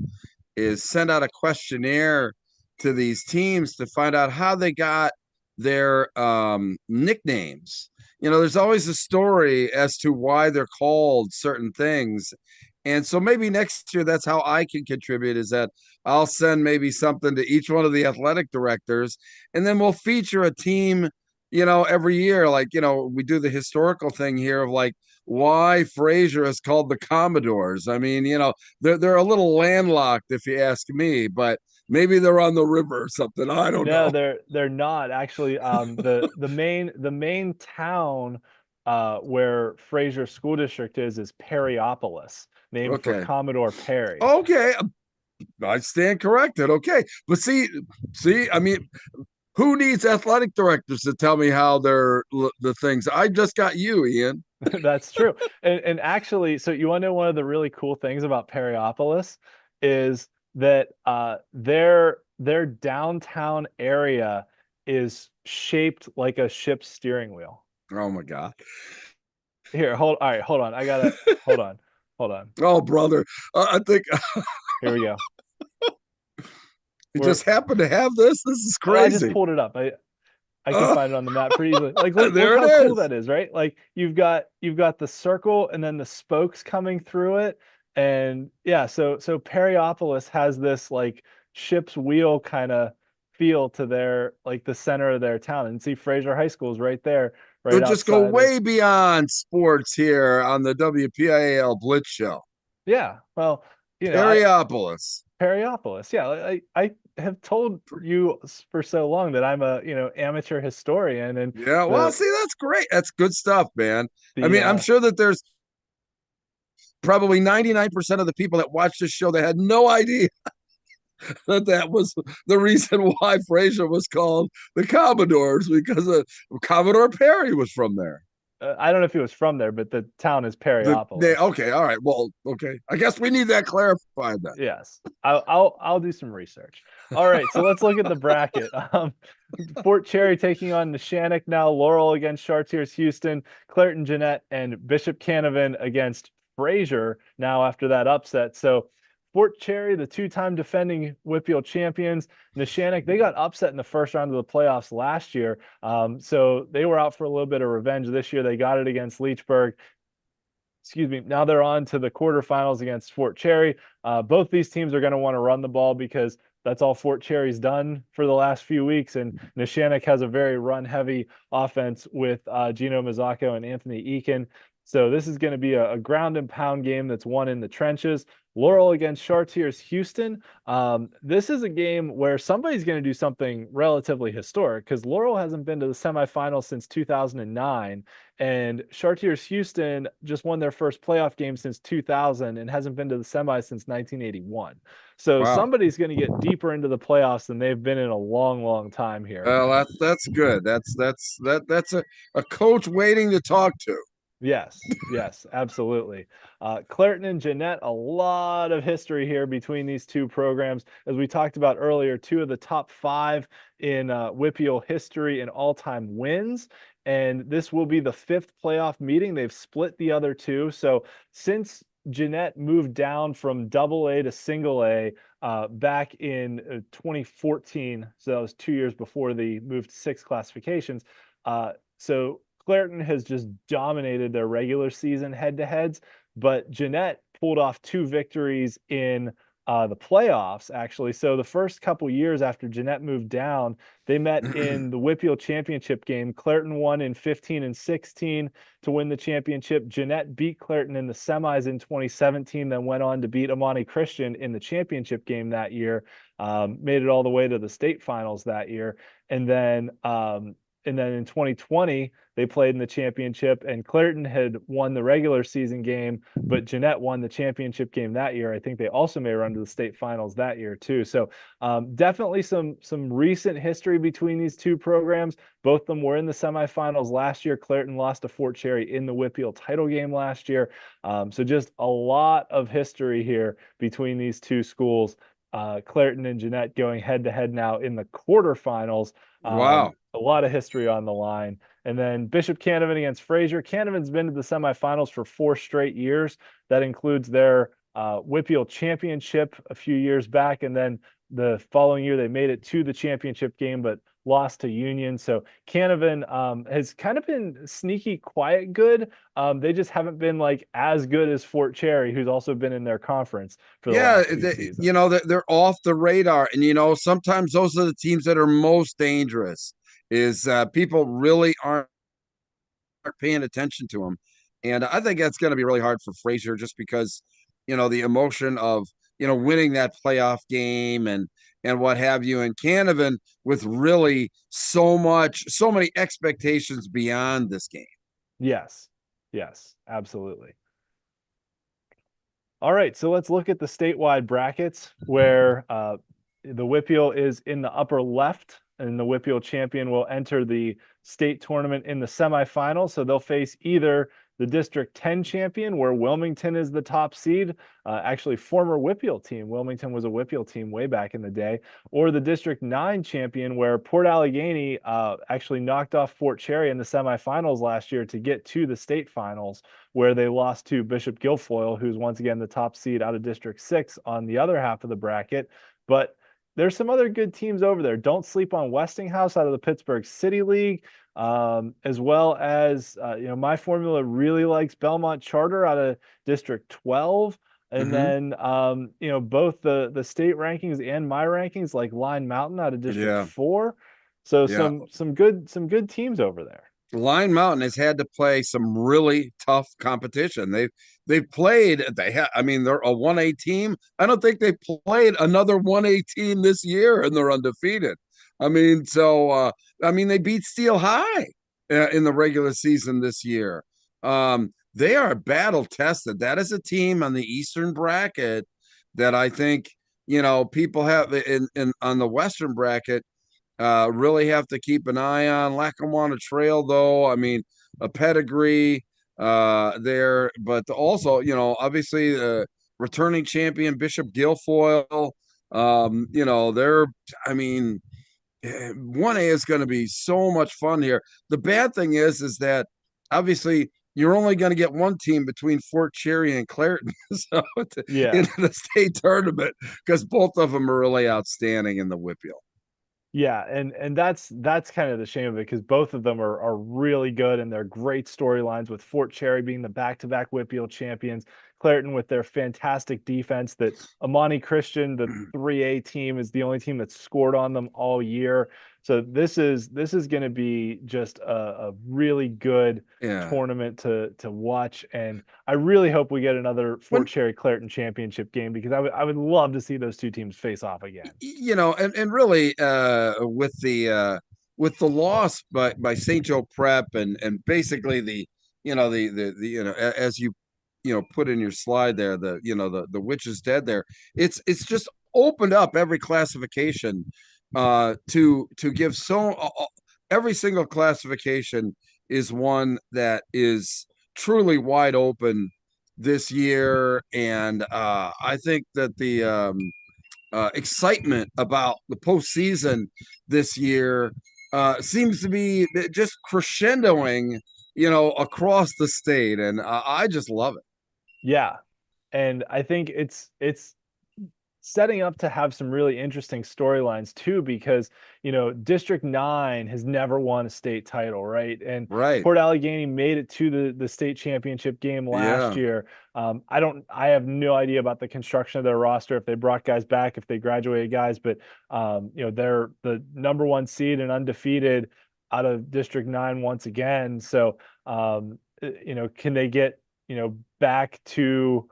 send out a questionnaire to these teams to find out how they got their nicknames. There's always a story as to why they're called certain things. And so maybe next year, that's how I can contribute, is that I'll send maybe something to each one of the athletic directors, and then we'll feature a team, every year. Like, we do the historical thing here of like why Fraser is called the Commodores. I mean, they're a little landlocked, if you ask me, but maybe they're on the river or something. I don't know. No, they're not actually. The main town where Fraser School District is Perryopolis, named for Commodore Perry. Okay, I stand corrected. Okay, but see, I mean, who needs athletic directors to tell me how they're the things? I just got you, Ian. That's true. And actually, so you want to know one of the really cool things about Perryopolis is that their downtown area is shaped like a ship's steering wheel. Oh my God. Here, hold on. I gotta hold on. Oh, brother. I think here we go. You just happen to have this? This is crazy. I just pulled it up. I can find it on the map pretty easily. Like, look how cool that is, right? Like, you've got the circle and then the spokes coming through it. And yeah, so Perryopolis has this like ship's wheel kind of feel to their, like, the center of their town. And see, Fraser High School is right there. Right. They'll just go way beyond sports here on the WPIAL Blitz show. Yeah. Well, Perryopolis. Yeah. I have told you for so long that I'm a, amateur historian. And yeah, well, see, that's great. That's good stuff, man. I mean, I'm sure that there's probably 99% of the people that watch this show that had no idea that was the reason why Fraser was called the Commodores, because Commodore Perry was from there. I don't know if he was from there, but the town is Perryopolis. Okay, all right. Well, okay. I guess we need that clarified then. Yes, I'll do some research. All right, so let's look at the bracket. Fort Cherry taking on Neshannock now. Laurel against Chartiers Houston. Clairton Jeanette and Bishop Canavan against Fraser now after that upset. So Fort Cherry, the 2-time defending WPIAL champions. Neshannock, they got upset in the first round of the playoffs last year. So they were out for a little bit of revenge this year. They got it against Leechburg. Excuse me. Now they're on to the quarterfinals against Fort Cherry. Both these teams are going to want to run the ball because that's all Fort Cherry's done for the last few weeks. And Neshannock has a very run-heavy offense with Gino Mazzacco and Anthony Eakin. So this is going to be a ground and pound game that's won in the trenches. Laurel against Chartiers Houston. This is a game where somebody's going to do something relatively historic because Laurel hasn't been to the semifinals since 2009, and Chartiers Houston just won their first playoff game since 2000 and hasn't been to the semis since 1981. So Wow. somebody's going to get deeper into the playoffs than they've been in a long, long time here. Well, that's good. That's a coach waiting to talk to. Yes, yes, absolutely. Clairton and Jeanette, a lot of history here between these two programs. As we talked about earlier, two of the top 5 in WPIAL history in all-time wins. And this will be the 5th playoff meeting. They've split the other 2. So since Jeanette moved down from AA to single A back in 2014, so that was 2 years before they moved to 6 classifications. So Clairton has just dominated their regular season head-to-heads, but Jeanette pulled off 2 victories in the playoffs, actually. So the first couple years after Jeanette moved down, they met in the WPIAL championship game. Clairton won in 15 and 16 to win the championship. Jeanette beat Clairton in the semis in 2017, then went on to beat Amani Christian in the championship game that year, made it all the way to the state finals that year. And then in 2020, they played in the championship, and Clairton had won the regular season game, but Jeanette won the championship game that year. I think they also may run to the state finals that year too. So definitely some recent history between these two programs. Both of them were in the semifinals last year. Clairton lost to Fort Cherry in the WPIAL title game last year. So just a lot of history here between these two schools. Clairton and Jeanette going head to head now in the quarterfinals. Wow. A lot of history on the line. And then Bishop Canavan against Fraser. Canavan's been to the semifinals for 4 straight years. That includes their WPIAL championship a few years back. And then the following year, they made it to the championship game, but lost to Union. So Canavan has kind of been sneaky, quiet good. They just haven't been like as good as Fort Cherry, who's also been in their conference for the last few seasons. You know, they're off the radar. And, you know, sometimes those are the teams that are most dangerous is people really aren't paying attention to them. And I think that's going to be really hard for Fraser just because, you know, the emotion of, you know, winning that playoff game and what have you. And Canavan with really so many expectations beyond this game. Yes. Yes, absolutely. All right, so let's look at the statewide brackets where the WPIAL is in the upper left, and the WPIAL champion will enter the state tournament in the semifinals. So they'll face either the District 10 champion, where Wilmington is the top seed, actually former WPIAL team. Wilmington was a WPIAL team way back in the day, or the District 9 champion, where Port Allegheny actually knocked off Fort Cherry in the semifinals last year to get to the state finals, where they lost to Bishop Guilfoyle, who's once again the top seed out of District 6 on the other half of the bracket. But there's some other good teams over there. Don't sleep on Westinghouse out of the Pittsburgh City League, as well as, you know, my formula really likes Belmont Charter out of District 12. And then, you know, both the state rankings and my rankings like Line Mountain out of District 4. So some good teams over there. Line Mountain has had to play some really tough competition. They've played. I mean, they're a 1A team. I don't think they played another 1A team this year, and they're undefeated. I mean, so I mean, they beat Steel High in the regular season this year. They are battle tested. That is a team on the Eastern bracket that I think, you know, people have in on the Western bracket. Really have to keep an eye on Lackawanna Trail, though. I mean, a pedigree there, but also, you know, obviously the returning champion Bishop Guilfoyle. You know, I mean, 1A is going to be so much fun here. The bad thing is that obviously you're only going to get one team between Fort Cherry and Clairton so into the state tournament because both of them are really outstanding in the WPIAL. Yeah, and that's kind of the shame of it because both of them are really good and they're great storylines with Fort Cherry being the back-to-back WPIAL champions, Clairton with their fantastic defense. That Amani Christian, the 3A team, is the only team that's scored on them all year. So this is going to be just a really good Yeah. tournament to watch, and I really hope we get another Fort When Cherry Clairton championship game, because I would love to see those two teams face off again. and really with the loss by St. Joe Prep and basically as you put in your slide there, the witch is dead there. It's just opened up every classification to give every single classification is one that is truly wide open this year. And I think that the excitement about the postseason this year seems to be just crescendoing, across the state, and I just love it. Yeah, and I think it's setting up to have some really interesting storylines too, because District 9 has never won a state title, right? And Right? Port Allegheny made it to the state championship game last Yeah. year. I have no idea about the construction of their roster, if they brought guys back, if they graduated guys, but they're the number one seed and undefeated out of District 9 once again. So can they get back to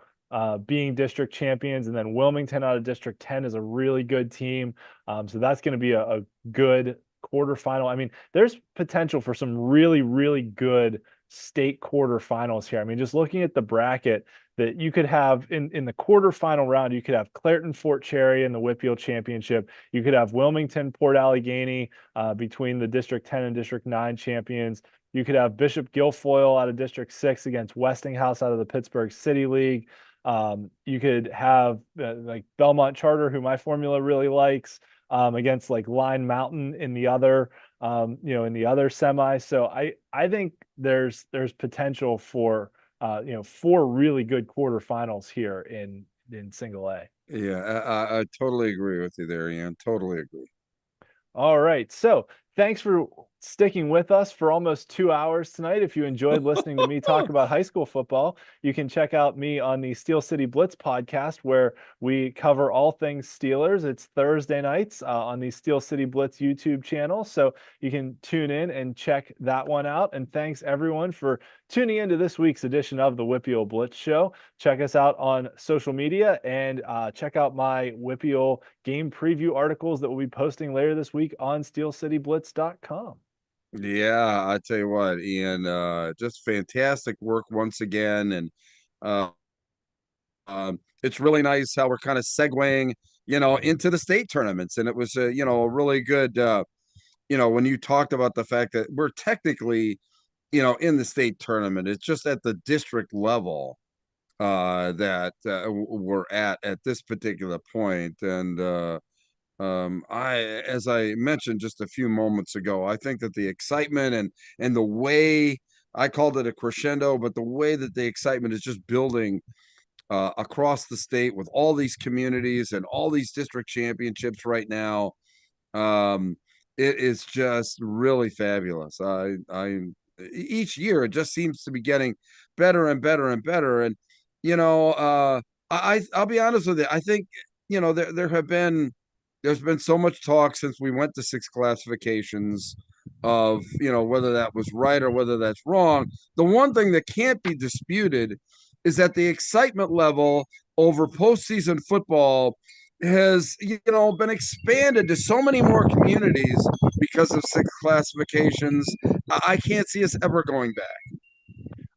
being district champions? And then Wilmington out of District 10 is a really good team. So that's going to be a good quarterfinal. I mean, there's potential for some really, really good state quarterfinals here. I mean, just looking at the bracket that you could have in the quarterfinal round, you could have Clairton Fort Cherry in the WPIAL championship. You could have Wilmington Port Allegheny between the District 10 and District 9 champions. You could have Bishop Guilfoyle out of District 6 against Westinghouse out of the Pittsburgh City League. You could have like Belmont Charter, who my formula really likes, against like Line Mountain in the other, in the other semi. So I think there's potential for, 4 really good quarterfinals here in single A. Yeah, I totally agree with you there, Ian. Totally agree. All right. So thanks for sticking with us for almost 2 hours tonight. If you enjoyed listening to me talk about high school football, you can check out me on the Steel City Blitz podcast, where we cover all things Steelers. It's Thursday nights on the Steel City Blitz YouTube channel. So you can tune in and check that one out. And thanks everyone for tuning into this week's edition of the WPIAL Blitz Show. Check us out on social media, and check out my WPIAL game preview articles that we'll be posting later this week on steelcityblitz.com. Yeah, I tell you what, Ian, just fantastic work once again. And uh, it's really nice how we're kind of segueing, into the state tournaments. And it was a really good, when you talked about the fact that we're technically, in the state tournament, it's just at the district level that we're at this particular point. And as I mentioned just a few moments ago, I think that the excitement and the way, I called it a crescendo, but the way that the excitement is just building across the state with all these communities and all these district championships right now, it is just really fabulous. Each year it just seems to be getting better and better and better. And I'll be honest with you. I think there's been so much talk since we went to 6 classifications of whether that was right or whether that's wrong. The one thing that can't be disputed is that the excitement level over postseason football has been expanded to so many more communities because of 6 classifications. I can't see us ever going back.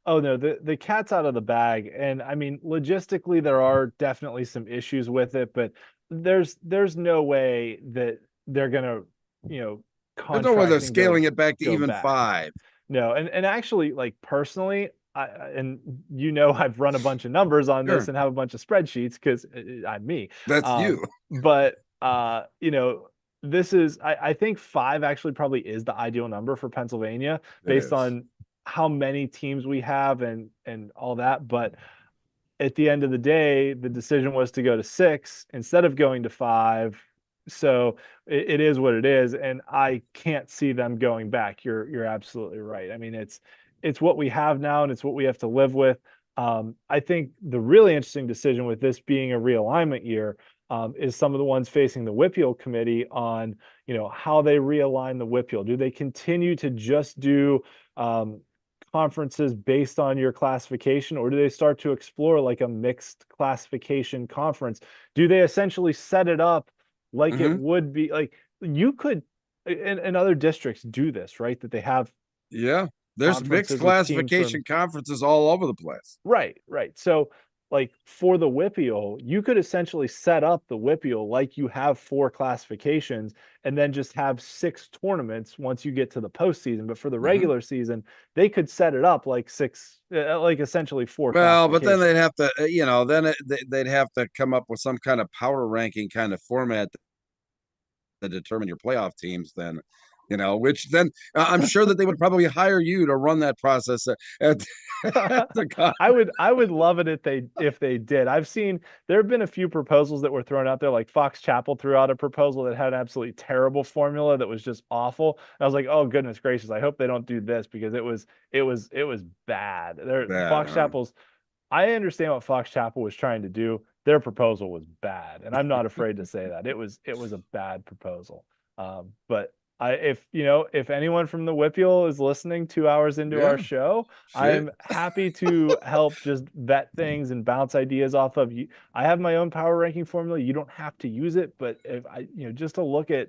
Oh no, the cat's out of the bag. And I mean, logistically, there are definitely some issues with it, but there's no way that they're gonna, There's no way they're contract and scaling it back to go even back. 5. No, and actually, like personally, and I've run a bunch of numbers on this Sure. and have a bunch of spreadsheets because I'm me. That's you. But this is I think 5 actually probably is the ideal number for Pennsylvania based on how many teams we have and all that. But at the end of the day, the decision was to go to 6 instead of going to 5. So it is what it is, and I can't see them going back. You're absolutely right. I mean, it's what we have now, and it's what we have to live with. I think the really interesting decision with this being a realignment year is some of the ones facing the WPIAL committee on, how they realign the WPIAL. Do they continue to just do conferences based on your classification, or do they start to explore like a mixed classification conference? Do they essentially set it up like it Hmm. would be like you could and other districts do this, right? That they have Yeah. There's mixed conferences with teams classification from conferences all over the place. right, right. So, like for the WPIAL, you could essentially set up the WPIAL like you have four classifications and then just have six tournaments once you get to the postseason. But for the Hmm. regular season, they could set it up like six, like essentially four Well, but then they'd classifications. have to, they'd have to come up with some kind of power ranking kind of format to determine your playoff teams. Then, which then I'm sure that they would probably hire you to run that process at, at the con. I would love it if they did. I've seen there have been a few proposals that were thrown out there, like Fox Chapel threw out a proposal that had an absolutely terrible formula that was just awful. And I was like, oh goodness gracious, I hope they don't do this because it was bad. Bad, Fox huh? Chapel's I understand what Fox Chapel was trying to do. Their proposal was bad, and I'm not afraid to say that it was a bad proposal. But if anyone from the WPIAL is listening 2 hours into our Yeah, show, shit. I'm happy to help just vet things and bounce ideas off of you. I have my own power ranking formula. You don't have to use it, but if just to look at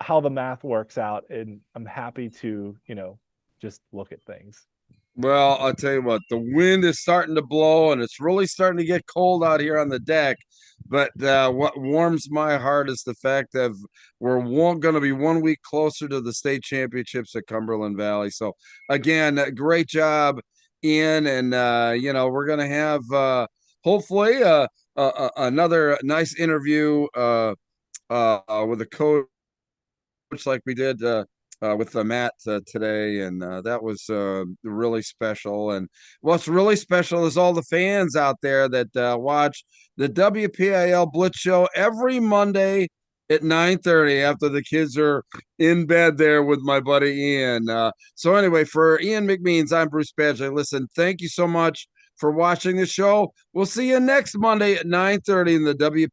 how the math works out, and I'm happy to, just look at things. Well, I'll tell you what, the wind is starting to blow and it's really starting to get cold out here on the deck. But what warms my heart is the fact that we're going to be 1 week closer to the state championships at Cumberland Valley. So, again, great job, Ian. And, we're going to have hopefully another nice interview with a coach like we did with Matt today, and that was really special. And what's really special is all the fans out there that watch the WPIL Blitz show every Monday at 9:30 after the kids are in bed there with my buddy Ian. So anyway, for Ian McMeans, I'm Bruce Badgley. Listen, thank you so much for watching the show. We'll see you next Monday at 9:30 in the WPIAL